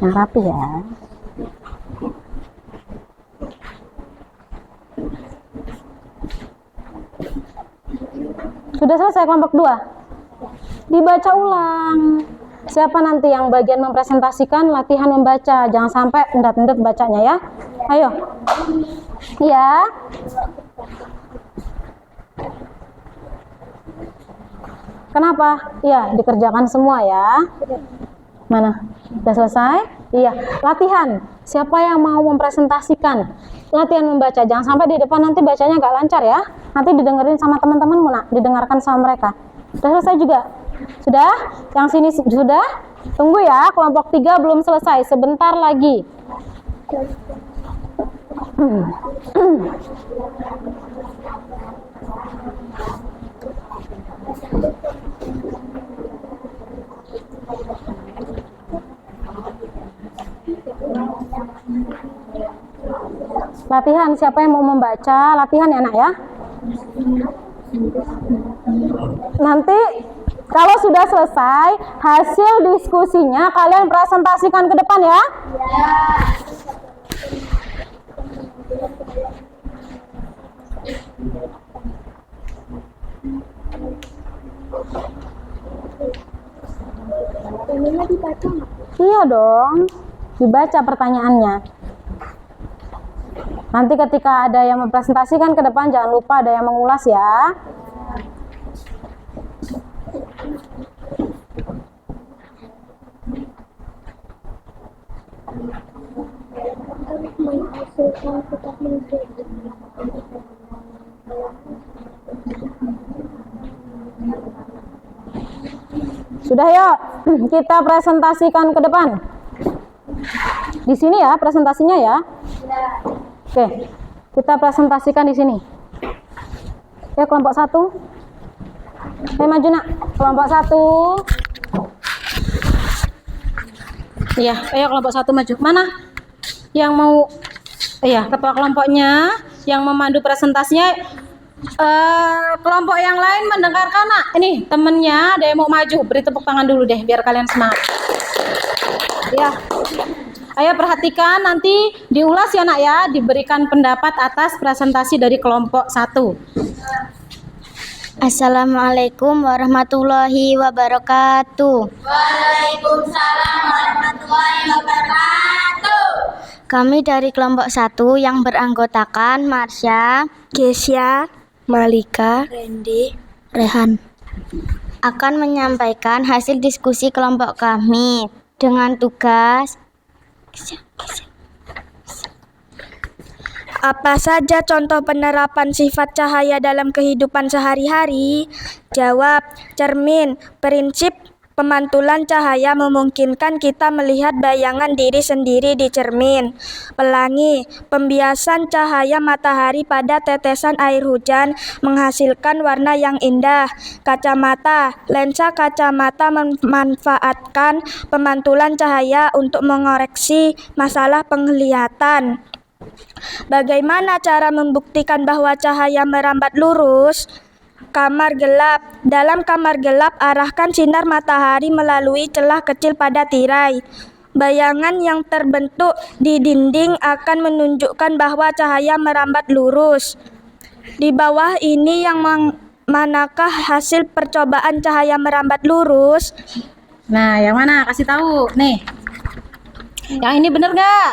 Yang rapi ya. Sudah selesai kelompok 2? Dibaca ulang. Siapa nanti yang bagian mempresentasikan latihan membaca? Jangan sampai endat-endat bacanya ya. Ayo. Ya. Kenapa? Iya, dikerjakan semua ya. Mana? Sudah selesai? Iya. Latihan. Siapa yang mau mempresentasikan? Latihan membaca. Jangan sampai di depan nanti bacanya nggak lancar ya. Nanti didengerin sama teman-temanmu nak. Didengarkan sama mereka. Sudah selesai juga? Sudah? Yang sini sudah? Tunggu ya. Kelompok 3 belum selesai. Sebentar lagi. Latihan, siapa yang mau membaca? Latihan ya nak ya. Nanti kalau sudah selesai hasil diskusinya kalian presentasikan ke depan ya. Ini dibaca nggak? Iya dong, dibaca pertanyaannya. Nanti ketika ada yang mempresentasikan ke depan jangan lupa ada yang mengulas ya. Menghasilkan vitamin D. Sudah yuk, kita presentasikan ke depan. Di sini ya presentasinya ya. Oke, kita presentasikan di sini. Ya kelompok 1. Ayo maju nak, kelompok 1. Iya, ayo kelompok 1 maju. Mana? Yang mau? Iya, ketua kelompoknya yang memandu presentasinya. Kelompok yang lain mendengarkan nak. Ini temennya ada yang mau maju. Beri tepuk tangan dulu deh, biar kalian semangat. Ya. Ayo perhatikan, nanti diulas ya nak ya, diberikan pendapat atas presentasi dari kelompok 1. Assalamualaikum warahmatullahi wabarakatuh. Waalaikumsalam warahmatullahi wabarakatuh. Kami dari kelompok 1 yang beranggotakan Marsha, Gesya, Malika, Randy, Rehan akan menyampaikan hasil diskusi kelompok kami dengan tugas apa saja contoh penerapan sifat cahaya dalam kehidupan sehari-hari? Jawab, cermin. Prinsip pemantulan cahaya memungkinkan kita melihat bayangan diri sendiri di cermin. Pelangi, pembiasan cahaya matahari pada tetesan air hujan menghasilkan warna yang indah. Kacamata, lensa kacamata memanfaatkan pemantulan cahaya untuk mengoreksi masalah penglihatan. Bagaimana cara membuktikan bahwa cahaya merambat lurus? Kamar gelap. Dalam kamar gelap, arahkan sinar matahari melalui celah kecil pada tirai. Bayangan yang terbentuk di dinding akan menunjukkan bahwa cahaya merambat lurus. Di bawah ini yang manakah hasil percobaan cahaya merambat lurus? Nah, yang mana? Kasih tahu. Nih. Yang ini bener nggak?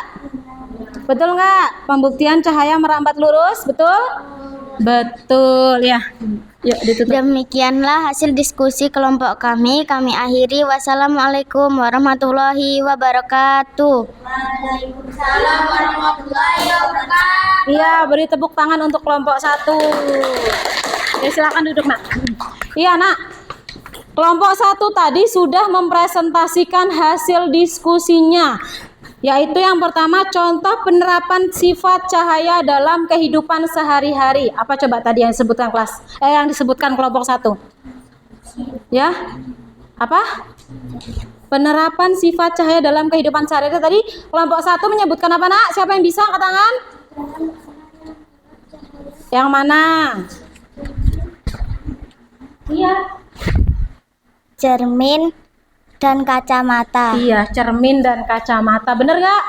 Betul nggak? Pembuktian cahaya merambat lurus, betul? Betul ya. Yuk ditutup. Demikianlah hasil diskusi kelompok kami. Kami akhiri. Wassalamualaikum warahmatullahi wabarakatuh. Waalaikumsalam warahmatullahi wabarakatuh. Iya, beri tepuk tangan untuk kelompok 1. Ya, silakan duduk, Nak. Iya, Nak. Kelompok 1 tadi sudah mempresentasikan hasil diskusinya, yaitu yang pertama contoh penerapan sifat cahaya dalam kehidupan sehari-hari. Apa coba tadi yang disebutkan yang disebutkan kelompok 1? Ya? Apa? Penerapan sifat cahaya dalam kehidupan sehari-hari. Tadi kelompok 1 menyebutkan apa, Nak? Siapa yang bisa angkat tangan? Yang mana? Iya. Cermin dan kacamata. Iya, cermin dan kacamata. Bener nggak?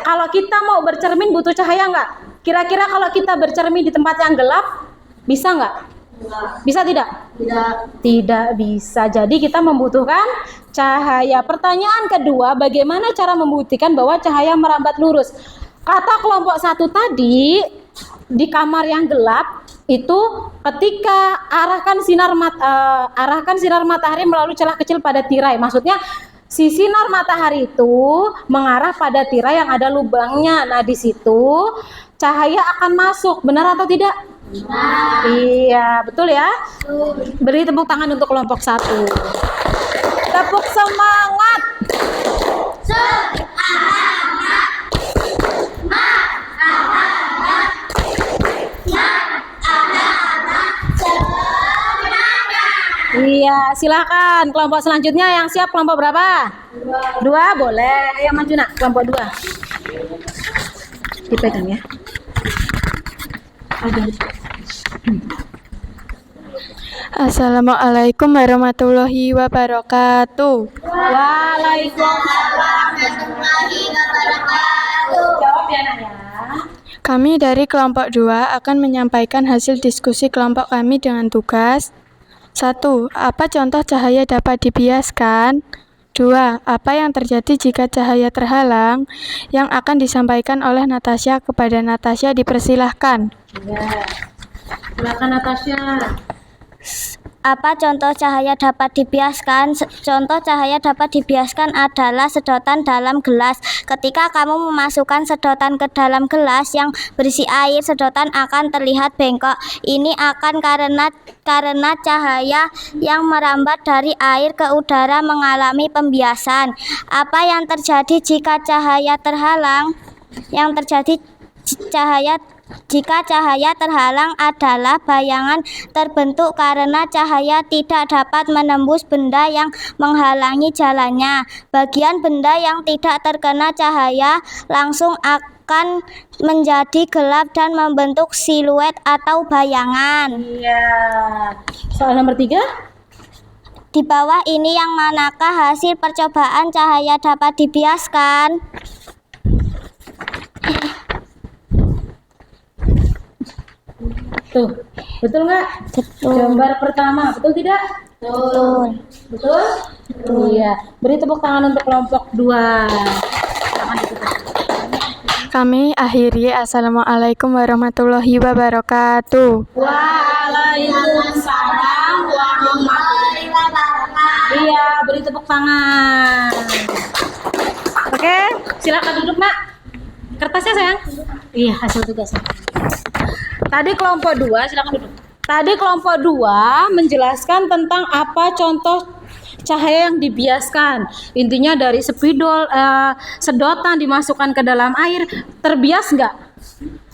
Kalau kita mau bercermin butuh cahaya nggak? Kira-kira kalau kita bercermin di tempat yang gelap, bisa nggak? Bisa tidak? Tidak bisa. Jadi kita membutuhkan cahaya. Pertanyaan kedua, bagaimana cara membuktikan bahwa cahaya merambat lurus? Kata kelompok 1 tadi, di kamar yang gelap itu ketika arahkan sinar matahari melalui celah kecil pada tirai. Maksudnya si sinar matahari itu mengarah pada tirai yang ada lubangnya. Nah, di situ cahaya akan masuk. Benar atau tidak? Benar. Iya, betul ya? Beri tepuk tangan untuk kelompok 1. Tepuk semangat. Iya, silakan. Kelompok selanjutnya yang siap kelompok berapa? 2, boleh. Ayo maju, Nak. Kelompok 2. Dipegang ya. Assalamualaikum warahmatullahi wabarakatuh. Waalaikumsalam warahmatullahi wabarakatuh. Jawab ya, Nak ya. Kami dari kelompok 2 akan menyampaikan hasil diskusi kelompok kami dengan tugas 1. Apa contoh cahaya dapat dibiaskan? 2. Apa yang terjadi jika cahaya terhalang? Yang akan disampaikan oleh Natasha kepada Natasha, dipersilahkan. Ya. Silakan Natasha. Apa contoh cahaya dapat dibiaskan? Contoh cahaya dapat dibiaskan adalah sedotan dalam gelas. Ketika kamu memasukkan sedotan ke dalam gelas yang berisi air, sedotan akan terlihat bengkok. Ini akan karena cahaya yang merambat dari air ke udara mengalami pembiasan. Apa yang terjadi jika cahaya terhalang? Yang terjadi jika cahaya terhalang adalah bayangan terbentuk karena cahaya tidak dapat menembus benda yang menghalangi jalannya. Bagian benda yang tidak terkena cahaya langsung akan menjadi gelap dan membentuk siluet atau bayangan. Iya. Soal nomor 3. Di bawah ini yang manakah hasil percobaan cahaya dapat dibiaskan? Tuh. Betul nggak? Betul. Gambar pertama, betul tidak? Betul. Betul? Iya. Beri tepuk tangan untuk kelompok 2. Silakan ditutup. Kami akhiri. Assalamualaikum warahmatullahi wabarakatuh. Waalaikumsalam warahmatullahi wabarakatuh. Iya, beri tepuk tangan. Oke, silakan duduk, Mak. Kertasnya, sayang. Iya, hasil tugasnya. Tadi kelompok 2, silakan duduk. Tadi kelompok 2 menjelaskan tentang apa contoh cahaya yang dibiaskan. Intinya dari spidol, sedotan dimasukkan ke dalam air, terbias nggak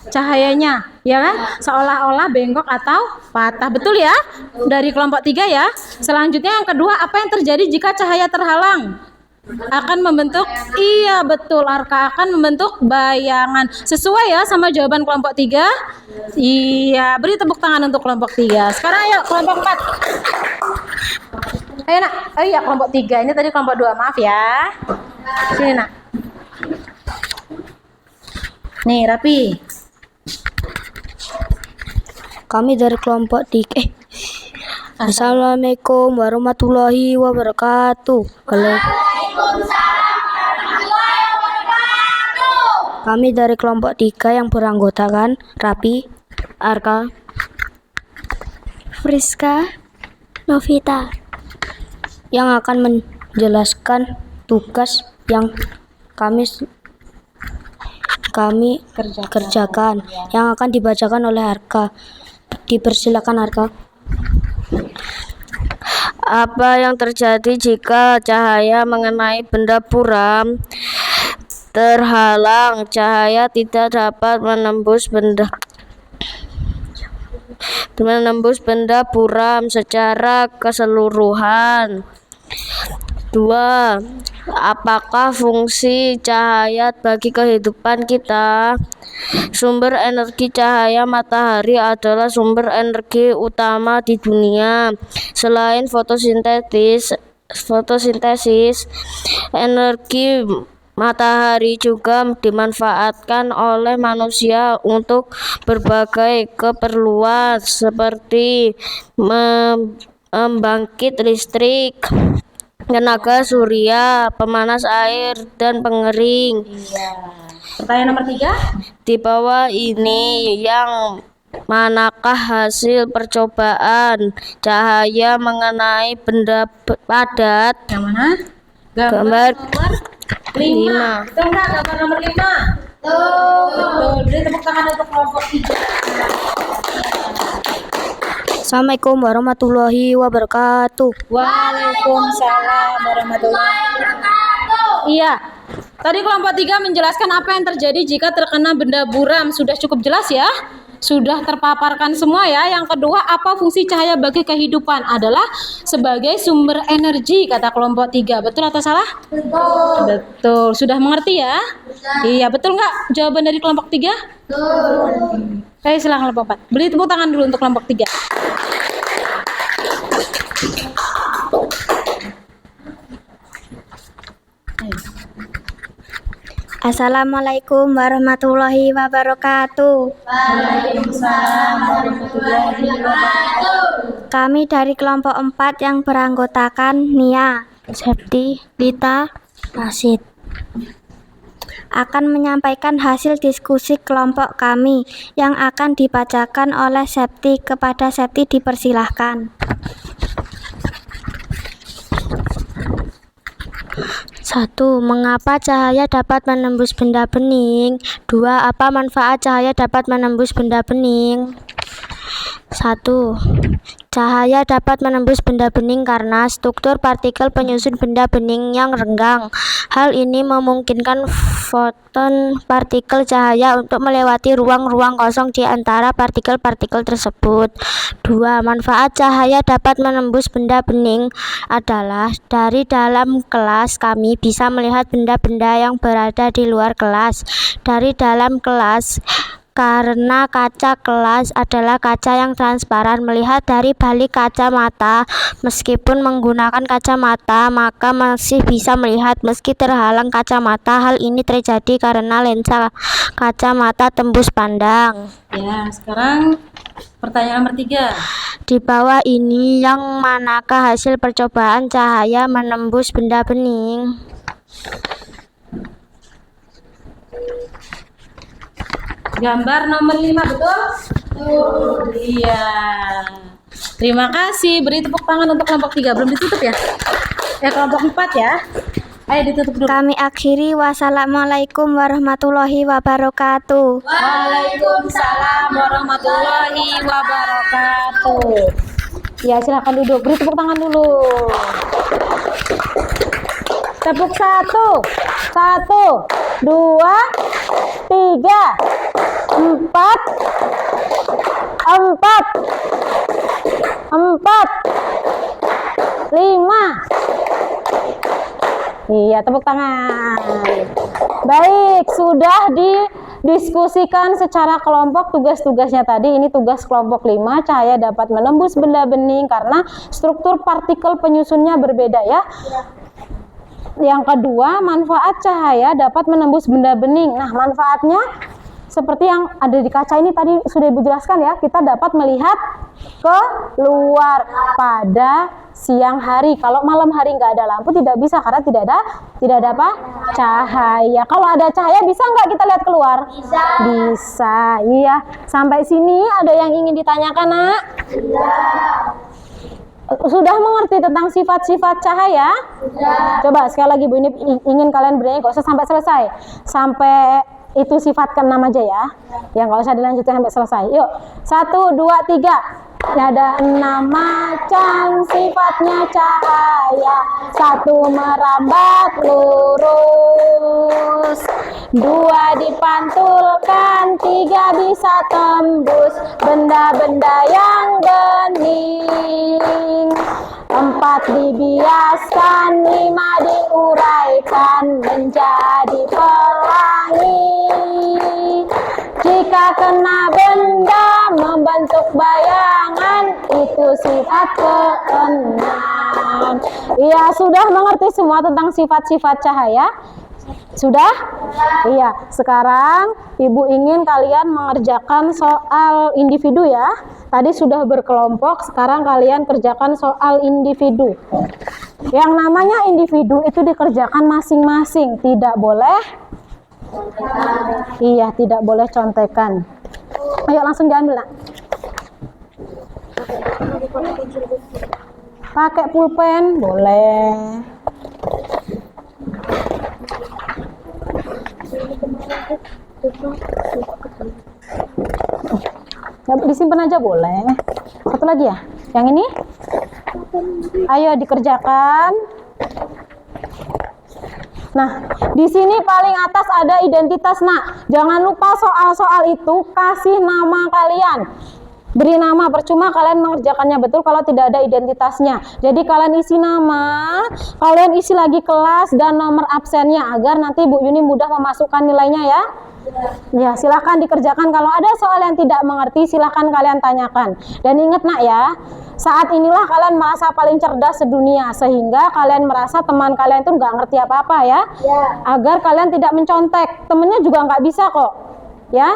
cahayanya, ya kan? Seolah-olah bengkok atau patah. Betul ya? Dari kelompok 3 ya. Selanjutnya yang kedua, apa yang terjadi jika cahaya terhalang? Akan membentuk, iya betul, Arka, akan membentuk bayangan. Sesuai ya sama jawaban kelompok 3? Iya, beri tepuk tangan untuk kelompok 3. Sekarang ayo kelompok 4. Ayo nak, oh iya kelompok 3, ini tadi kelompok 2, maaf ya. Sini nak. Nih rapi. Kami dari kelompok 3. Assalamualaikum warahmatullahi wabarakatuh. Kami dari kelompok 3 yang beranggotakan Rapi, Arka, Friska, Novita, yang akan menjelaskan tugas yang kami kerjakan, yang akan dibacakan oleh Arka. Dipersilakan Arka. Apa yang terjadi jika cahaya mengenai benda buram terhalang? Cahaya tidak dapat menembus benda buram secara keseluruhan. 2. Apakah fungsi cahaya bagi kehidupan kita? Sumber energi cahaya matahari adalah sumber energi utama di dunia. Selain fotosintesis, energi matahari juga dimanfaatkan oleh manusia untuk berbagai keperluan seperti membangkit listrik, tenaga surya, pemanas air, dan pengering. Iya. Pertanyaan nomor 3. Di bawah ini yang manakah hasil percobaan cahaya mengenai benda padat? Yang mana? Gambar nomor 5. Betul nggak gambar nomor 5? Betul. Beri tepuk tangan untuk kelompok 3. Assalamualaikum warahmatullahi wabarakatuh. Waalaikumsalam warahmatullahi wabarakatuh. Iya. Tadi kelompok 3 menjelaskan apa yang terjadi jika terkena benda buram. Sudah cukup jelas ya? Sudah terpaparkan semua ya. Yang kedua, apa fungsi cahaya bagi kehidupan? Adalah sebagai sumber energi, kata kelompok 3. Betul atau salah? Betul. Betul. Sudah mengerti ya? Iya, betul nggak jawaban dari kelompok 3? Betul. Oke, silakan kelompok 4. Beri tepuk tangan dulu untuk kelompok 3. Assalamualaikum warahmatullahi wabarakatuh. Waalaikumsalam warahmatullahi wabarakatuh. Kami dari kelompok 4 yang beranggotakan Nia, Septi, Lita, Rasid akan menyampaikan hasil diskusi kelompok kami yang akan dibacakan oleh Septi. Kepada Septi dipersilahkan. 1. Mengapa cahaya dapat menembus benda bening? 2. Apa manfaat cahaya dapat menembus benda bening? 1. Cahaya dapat menembus benda bening karena struktur partikel penyusun benda bening yang renggang. Hal ini memungkinkan foton partikel cahaya untuk melewati ruang-ruang kosong di antara partikel-partikel tersebut. 2. Manfaat cahaya dapat menembus benda bening adalah dari dalam kelas kami bisa melihat benda-benda yang berada di luar kelas. Dari dalam kelas karena kaca kelas adalah kaca yang transparan. Melihat dari balik kacamata, meskipun menggunakan kacamata, maka masih bisa melihat meski terhalang kacamata. Hal ini terjadi karena lensa kacamata tembus pandang. Ya, sekarang pertanyaan nomor 3. Di bawah ini yang manakah hasil percobaan cahaya menembus benda bening? Gambar nomor 5, betul? Iya. Terima kasih. Beri tepuk tangan untuk kelompok 3. Belum ditutup ya? Kelompok 4 ya. Ayo ditutup dulu. Kami akhiri. Wassalamualaikum warahmatullahi wabarakatuh. Waalaikumsalam warahmatullahi wabarakatuh. Ya, silakan duduk. Beri tepuk tangan dulu. Tepuk 1, 2, 3, 4, 5. Iya, tepuk tangan. Baik, sudah didiskusikan secara kelompok tugas-tugasnya tadi. Ini tugas kelompok 5, cahaya dapat menembus benda bening karena struktur partikel penyusunnya berbeda ya. Yang kedua, manfaat cahaya dapat menembus benda bening. Nah, manfaatnya seperti yang ada di kaca ini tadi sudah Ibu jelaskan ya. Kita dapat melihat keluar pada siang hari. Kalau malam hari nggak ada lampu tidak bisa karena tidak ada apa? Cahaya. Kalau ada cahaya bisa nggak kita lihat keluar? Bisa. Iya. Sampai sini ada yang ingin ditanyakan, Nak? Sudah mengerti tentang sifat-sifat cahaya? Sudah. Coba sekali lagi Bu, ini ingin kalian bernyanyi, nggak usah sampai selesai. Sampai itu sifat ke-6 aja ya. Yang nggak usah dilanjutkan sampai selesai. Yuk, 1, 2, 3. Ada 6 macam sifatnya cahaya. 1 merambat lurus, 2 dipantulkan, 3 bisa tembus benda-benda yang bening, 4 dibiaskan, 5 diuraikan menjadi pelangi. Jika kena benda membentuk bayangan, itu sifat ke-6. Iya, sudah mengerti semua tentang sifat-sifat cahaya? Sudah? Iya, sekarang Ibu ingin kalian mengerjakan soal individu ya. Tadi sudah berkelompok, sekarang kalian kerjakan soal individu. Yang namanya individu itu dikerjakan masing-masing, tidak boleh iya, tidak boleh contekan. Ayo langsung diambil, Nak. Pakai pulpen boleh. Disimpan aja boleh. Satu lagi ya. Yang ini? Ayo dikerjakan. Nah, di sini paling atas ada identitas, Nak. Jangan lupa soal-soal itu kasih nama kalian. Beri nama, percuma kalian mengerjakannya betul kalau tidak ada identitasnya. Jadi kalian isi nama, kalian isi lagi kelas dan nomor absennya agar nanti Bu Yuni mudah memasukkan nilainya ya. Ya, silahkan dikerjakan. Kalau ada soal yang tidak mengerti, silahkan kalian tanyakan. Dan ingat, Nak ya, saat inilah kalian merasa paling cerdas sedunia, sehingga kalian merasa teman kalian itu nggak ngerti apa-apa ya. Agar kalian tidak mencontek, temennya juga nggak bisa kok. Ya,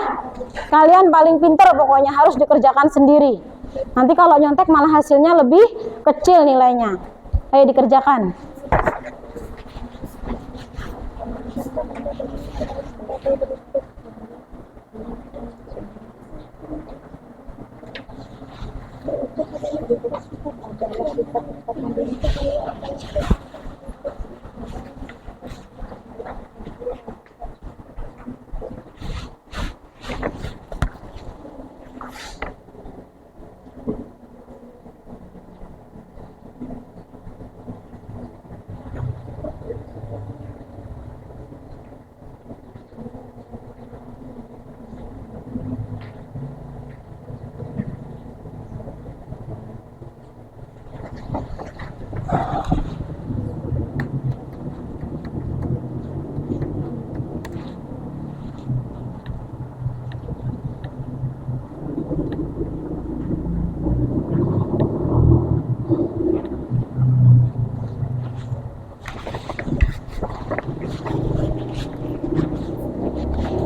kalian paling pinter pokoknya, harus dikerjakan sendiri. Nanti kalau nyontek malah hasilnya lebih kecil nilainya. Ayo dikerjakan.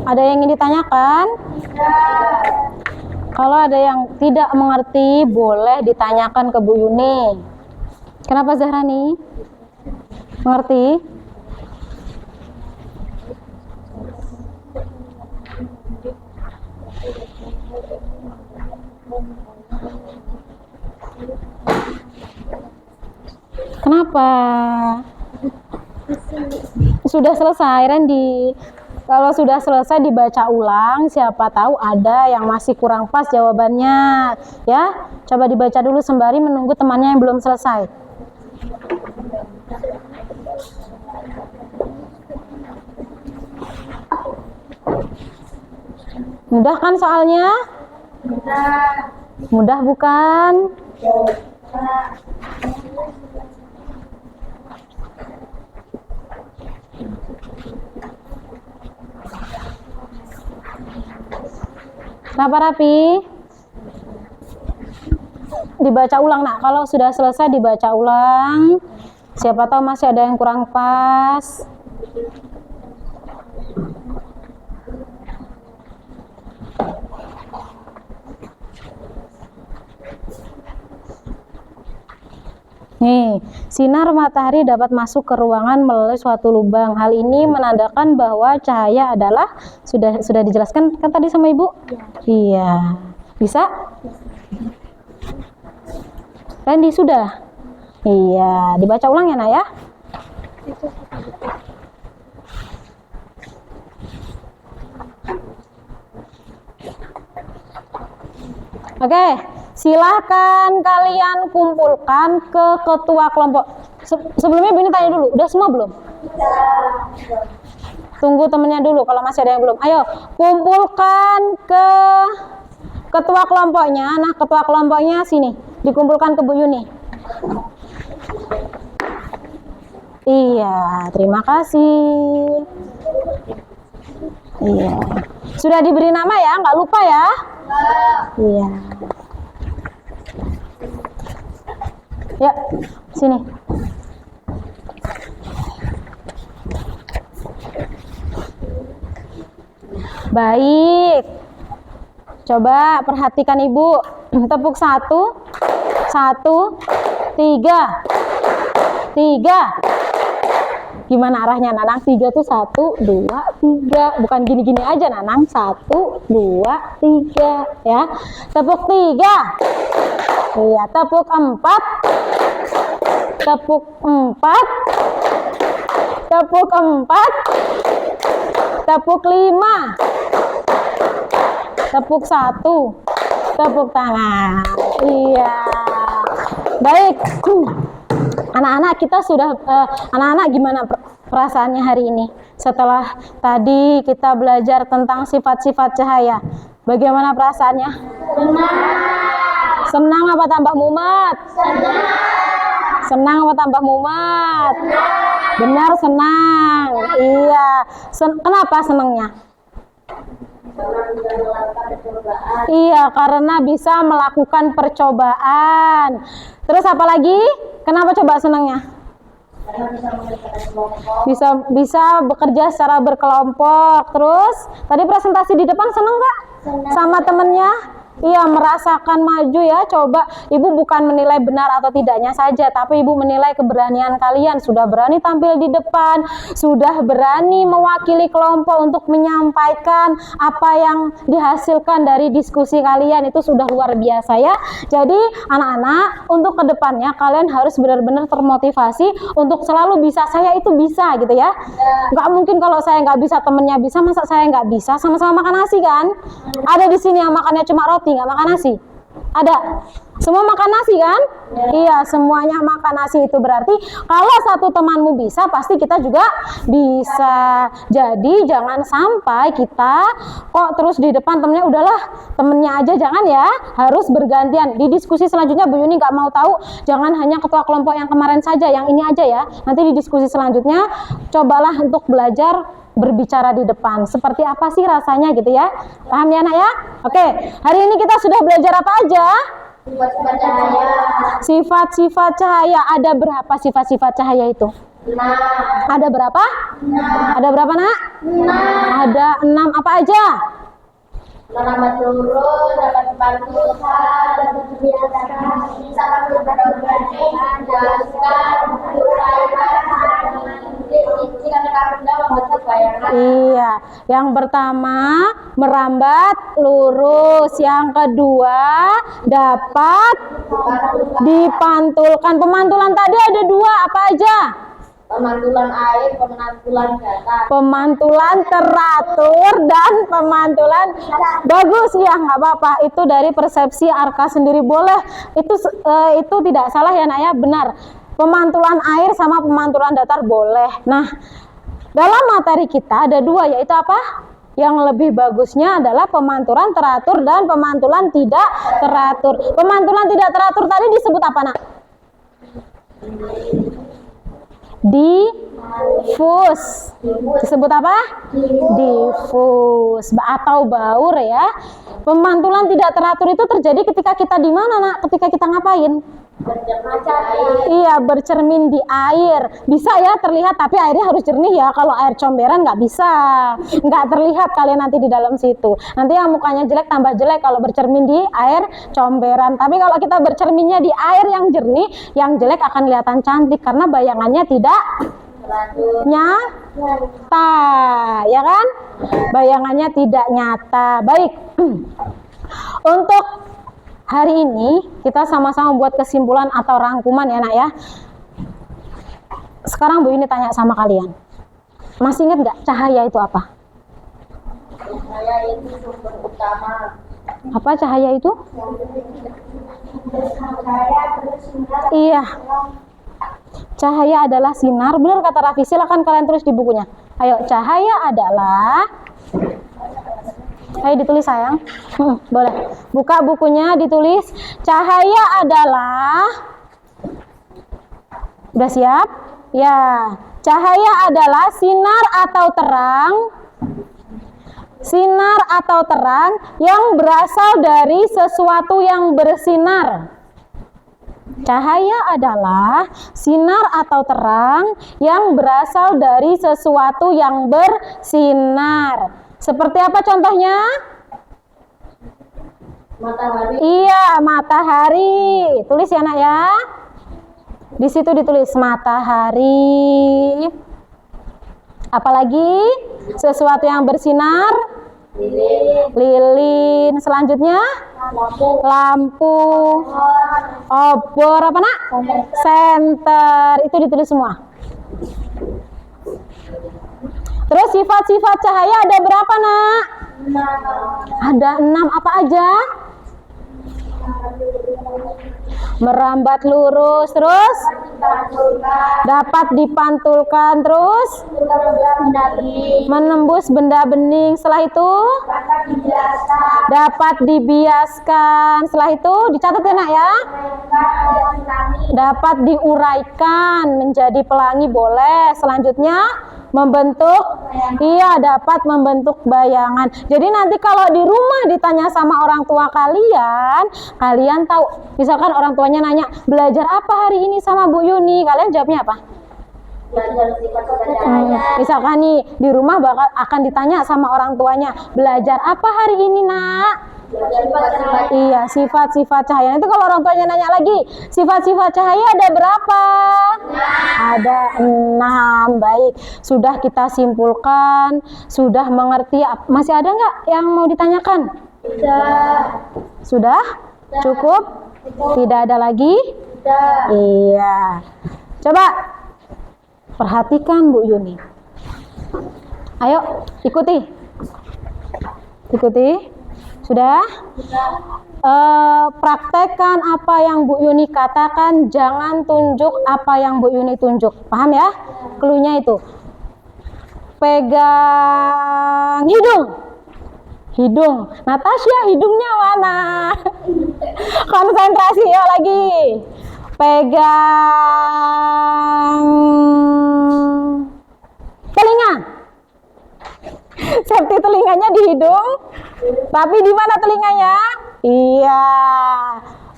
Ada yang ingin ditanyakan? Kalau ada yang tidak mengerti, boleh ditanyakan ke Bu Yuni. Kenapa Zahrani? Mengerti? Kenapa? Sudah selesai, Randy. Kalau sudah selesai dibaca ulang, siapa tahu ada yang masih kurang pas jawabannya. Ya, coba dibaca dulu sembari menunggu temannya yang belum selesai. Mudah kan soalnya? Mudah bukan? Kenapa Rapi? Dibaca ulang nak. Kalau sudah selesai dibaca ulang. Siapa tahu masih ada yang kurang pas. Nih, sinar matahari dapat masuk ke ruangan melalui suatu lubang. Hal ini menandakan bahwa cahaya adalah sudah dijelaskan kan tadi sama Ibu? Iya. Bisa? Randy sudah? Iya, dibaca ulang ya, Nak ya? Oke, silahkan kalian kumpulkan ke ketua kelompok. Sebelumnya Bini tanya dulu, udah semua belum? Tunggu temennya dulu kalau masih ada yang belum. Ayo, kumpulkan ke ketua kelompoknya. Nah, ketua kelompoknya sini, dikumpulkan ke Bu Yuni. Iya, terima kasih. Iya. Sudah diberi nama ya, nggak lupa ya? Iya. Ya, sini. Baik. Coba perhatikan Ibu. Tepuk 1, 1, 3. 3. Gimana arahnya Nanang? 3 tuh 1, 2, 3. Bukan gini-gini aja Nanang. 1, 2, 3 ya. Tepuk 3. Iya, tepuk 4. Tepuk 4. Tepuk 4. Tepuk 5. Tepuk 1. Tepuk tangan. Iya. Baik. Anak-anak kita sudah anak-anak gimana perasaannya hari ini? Setelah tadi kita belajar tentang sifat-sifat cahaya. Bagaimana perasaannya? Senang apa tambah mumet? Senang apa tambah mumet? Benar senang. Iya. Kenapa senangnya? Iya, karena bisa melakukan percobaan. Terus apa lagi? Kenapa coba senangnya? Bisa bekerja secara berkelompok. Terus tadi presentasi di depan seneng nggak? Sama temennya? Iya, merasakan maju ya. Coba Ibu bukan menilai benar atau tidaknya saja, tapi Ibu menilai keberanian kalian. Sudah berani tampil di depan, sudah berani mewakili kelompok untuk menyampaikan apa yang dihasilkan dari diskusi kalian. Itu sudah luar biasa ya. Jadi anak-anak, untuk kedepannya kalian harus benar-benar termotivasi untuk selalu bisa. Saya itu bisa gitu ya. Nggak mungkin kalau saya nggak bisa temennya bisa, masa saya nggak bisa. Sama-sama makan nasi kan? Ada di sini yang makannya cuma roti, nggak makan nasi? Ada? Semua makan nasi kan? Iya, semuanya makan nasi. Itu berarti kalau satu temanmu bisa, pasti kita juga bisa. Jadi jangan sampai kita kok terus di depan temennya, udahlah temennya aja, jangan ya, harus bergantian. Di diskusi selanjutnya Bu Yuni nggak mau tahu, jangan hanya ketua kelompok yang kemarin saja, yang ini aja ya. Nanti di diskusi selanjutnya cobalah untuk belajar berbicara di depan. Seperti apa sih rasanya gitu ya? Paham ya anak ya? Oke, hari ini kita sudah belajar apa aja? Sifat-sifat cahaya. Sifat-sifat cahaya. Ada berapa sifat-sifat cahaya itu? Nah. Ada berapa? Ada berapa nak? Ada 6 apa aja? Merambat lurus, dapat dipantulkan, dapat dibiasakan, sangat berorganisasi, menjelaskan, uraian, jika kita benda membentuk bayangan. Iya, yang pertama merambat lurus, yang kedua dapat dipantulkan. Pemantulan tadi ada 2 apa aja? Pemantulan air, pemantulan datar. Pemantulan teratur dan pemantulan bagus ya, nggak apa-apa. Itu dari persepsi Arka sendiri, boleh. Itu tidak salah ya nak ya, benar. Pemantulan air sama pemantulan datar boleh. Nah, dalam materi kita ada 2, yaitu apa? Yang lebih bagusnya adalah pemantulan teratur dan pemantulan tidak teratur. Pemantulan tidak teratur tadi disebut apa nak? Difus. Disebut apa? Difus atau baur ya. Pemantulan tidak teratur itu terjadi ketika kita di mana nak? Ketika kita ngapain? Iya, bercermin di air. Bisa ya terlihat, tapi airnya harus jernih ya. Kalau air comberan nggak bisa, nggak terlihat kalian nanti di dalam situ. Nanti yang mukanya jelek tambah jelek kalau bercermin di air comberan. Tapi kalau kita bercerminnya di air yang jernih, yang jelek akan kelihatan cantik karena bayangannya tidak nyata, ya kan? Bayangannya tidak nyata. Baik. Untuk hari ini kita sama-sama buat kesimpulan atau rangkuman ya nak ya. Sekarang Bu ini tanya sama kalian, masih ingat nggak cahaya itu apa? Cahaya itu sumber utama. Apa cahaya itu? Cahaya bersinar. Iya, cahaya adalah sinar. Benar kata Raffi, silakan kalian tulis di bukunya. Ayo, cahaya adalah, ayo ditulis sayang. Boleh. Buka bukunya, ditulis. Cahaya adalah, udah siap? Ya, cahaya adalah sinar atau terang. Sinar atau terang yang berasal dari sesuatu yang bersinar. Cahaya adalah sinar atau terang yang berasal dari sesuatu yang bersinar. Seperti apa contohnya? Matahari. Iya, matahari. Tulis ya nak ya. Di situ ditulis matahari. Apalagi sesuatu yang bersinar? Lilin. Selanjutnya? Lampu. Obor apa nak? Senter. Itu ditulis semua. Terus sifat-sifat cahaya ada berapa nak? Ada 6 apa aja? Merambat lurus, terus dapat dipantulkan, terus menembus benda bening. Setelah itu dapat dibiaskan. Setelah itu dicatat ya nak ya. Dapat diuraikan menjadi pelangi, boleh. Selanjutnya membentuk, iya, dapat membentuk bayangan. Jadi nanti kalau di rumah ditanya sama orang tua kalian, kalian tahu. Misalkan orang tuanya nanya, belajar apa hari ini sama Bu Yuni, kalian jawabnya apa? Belajar sifat-sifat cahaya. Misalkan nih di rumah akan ditanya sama orang tuanya, belajar apa hari ini nak? Sifat-sifat. Iya, sifat-sifat cahaya. Itu kalau orang tuanya nanya lagi, sifat-sifat cahaya ada berapa? Ada 6. Baik, sudah kita simpulkan, sudah mengerti. Masih ada nggak yang mau ditanyakan? Sudah? Cukup? Tidak ada lagi? Iya. Coba perhatikan Bu Yuni. Ayo, ikuti. Ikuti. Sudah? Praktekkan apa yang Bu Yuni katakan, jangan tunjuk apa yang Bu Yuni tunjuk. Paham ya? Cluenya itu. Pegang hidung. Hidung. Natasha, hidungnya mana? Konsentrasi ya lagi. Pegang telinga. Seperti telinganya di hidung, tapi di mana telinganya? Iya.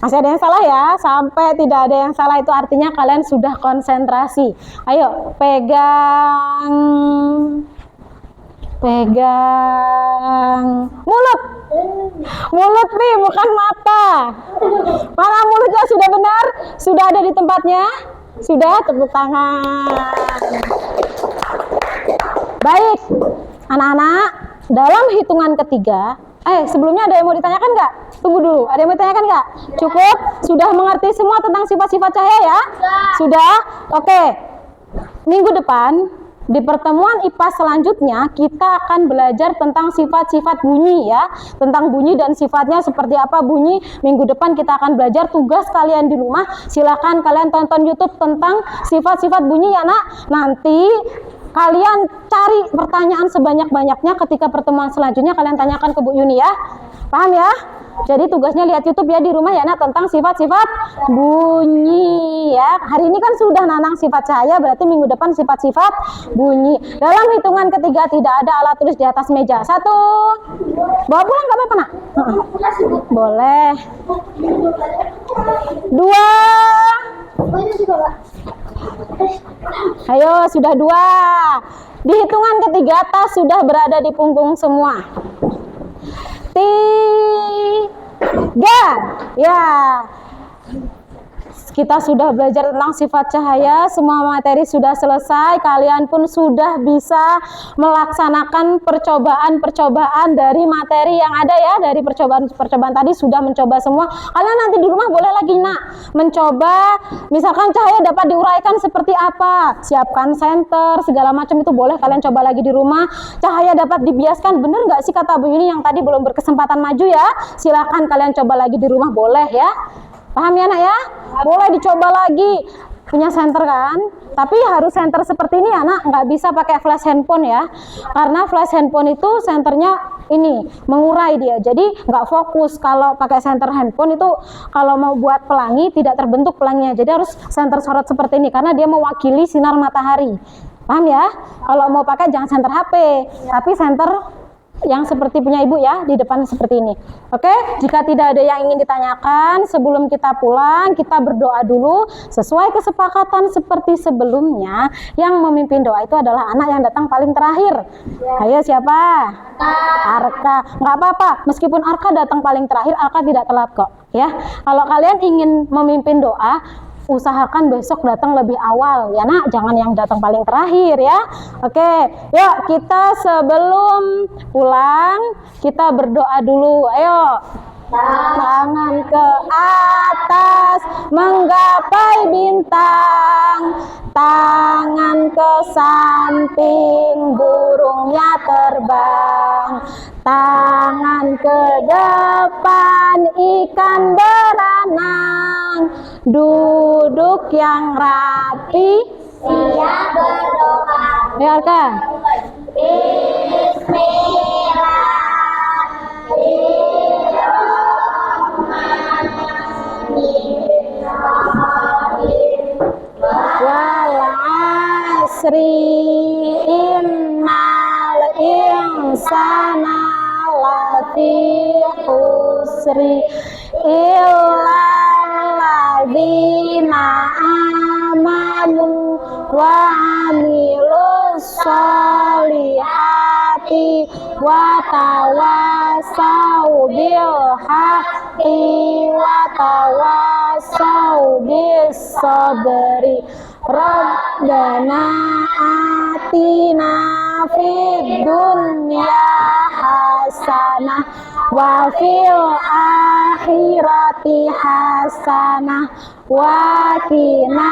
Masih ada yang salah ya? Sampai tidak ada yang salah itu artinya kalian sudah konsentrasi. Ayo, pegang Pegang mulut. Mulut nih, bukan mata. Mana mulutnya? Sudah benar? Sudah ada di tempatnya? Sudah, tepuk tangan. Baik, anak-anak, dalam hitungan ketiga, sebelumnya ada yang mau ditanyakan nggak? Tunggu dulu, ada yang mau ditanyakan nggak? Cukup? Sudah mengerti semua tentang sifat-sifat cahaya ya? Sudah? Oke. Minggu depan, di pertemuan IPA selanjutnya, kita akan belajar tentang sifat-sifat bunyi ya. Tentang bunyi dan sifatnya seperti apa bunyi. Minggu depan kita akan belajar. Tugas kalian di rumah, silakan kalian tonton YouTube tentang sifat-sifat bunyi ya nak. Nanti kalian cari pertanyaan sebanyak-banyaknya ketika pertemuan selanjutnya kalian tanyakan ke Bu Yuni ya. Paham ya? Jadi tugasnya lihat YouTube ya di rumah ya nak, tentang sifat-sifat bunyi ya. Hari ini kan sudah nanang sifat cahaya, berarti minggu depan sifat-sifat bunyi. Dalam hitungan ketiga tidak ada alat tulis di atas meja. 1. Bawa pulang nggak apa-apa nak? Boleh. 2. Ayo, sudah 2. Di hitungan ketiga tas sudah berada di punggung semua. 3. Ya. Kita sudah belajar tentang sifat cahaya, semua materi sudah selesai, kalian pun sudah bisa melaksanakan percobaan-percobaan dari materi yang ada ya, dari percobaan-percobaan tadi sudah mencoba semua. Kalian nanti di rumah boleh lagi nak mencoba, misalkan cahaya dapat diuraikan seperti apa, siapkan senter, segala macam itu boleh kalian coba lagi di rumah. Cahaya dapat dibiaskan, bener nggak sih kata Bu Yuni yang tadi belum berkesempatan maju ya? Silakan kalian coba lagi di rumah, boleh ya? Paham ya nak ya? Boleh dicoba lagi. Punya senter kan? Tapi harus senter seperti ini ya nak, nggak bisa pakai flash handphone ya. Karena flash handphone itu senternya ini mengurai dia, jadi nggak fokus. Kalau pakai senter handphone itu kalau mau buat pelangi tidak terbentuk pelanginya, jadi harus senter sorot seperti ini karena dia mewakili sinar matahari. Paham ya? Kalau mau pakai jangan senter HP, tapi senter yang seperti punya ibu ya, di depan seperti ini. Oke, jika tidak ada yang ingin ditanyakan sebelum kita pulang, kita berdoa dulu sesuai kesepakatan seperti sebelumnya. Yang memimpin doa itu adalah anak yang datang paling terakhir. Ayo siapa? Arka. Nggak apa-apa, meskipun Arka datang paling terakhir, Arka tidak telat kok ya. Kalau kalian ingin memimpin doa, usahakan besok datang lebih awal ya nak, jangan yang datang paling terakhir ya. Oke, yuk kita sebelum pulang kita berdoa dulu. Ayo, tangan ke atas menggapai bintang, tangan ke samping burungnya terbang, tangan ke depan ikan berenang, duduk yang rapi, Siap berdoa. ya Arka. Wal asri innal insana lafi khusri illalladzina amanu wa amilus solihati wa tawasau bil haqqi wa tawasau bis sabri. Rabbana atina fid dunya hasanah wa fil akhirati hasanah wa qina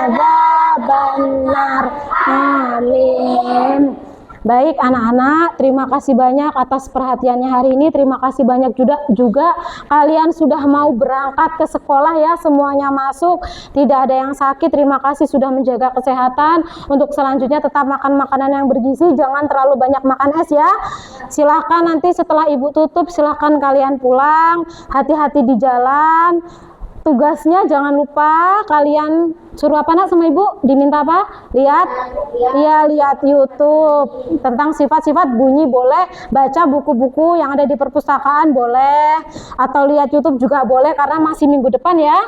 adzabannar. Amin. Baik anak-anak, terima kasih banyak atas perhatiannya hari ini. Terima kasih banyak juga kalian sudah mau berangkat ke sekolah ya, semuanya masuk, tidak ada yang sakit. Terima kasih sudah menjaga kesehatan. Untuk selanjutnya tetap makan makanan yang bergizi, jangan terlalu banyak makan es ya. Silahkan nanti setelah ibu tutup, silahkan kalian pulang, hati-hati di jalan. Tugasnya jangan lupa kalian Suruh apa nak sama ibu? Diminta apa? Lihat? Iya, lihat YouTube. Tentang sifat-sifat bunyi boleh. Baca buku-buku yang ada di perpustakaan boleh. Atau lihat YouTube juga boleh karena masih minggu depan ya.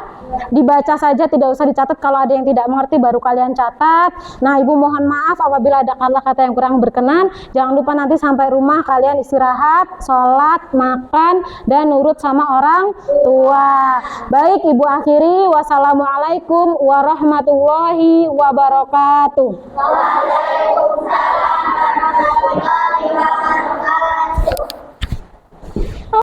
Dibaca saja, tidak usah dicatat. Kalau ada yang tidak mengerti baru kalian catat. Nah, ibu mohon maaf apabila ada kata-kata yang kurang berkenan. Jangan lupa nanti sampai rumah kalian istirahat, sholat, makan, dan nurut sama orang tua. Baik, ibu akhiri. Wassalamualaikum warahmatullahi wabarakatuh. Waalaikumsalam warahmatullahi wabarakatuh.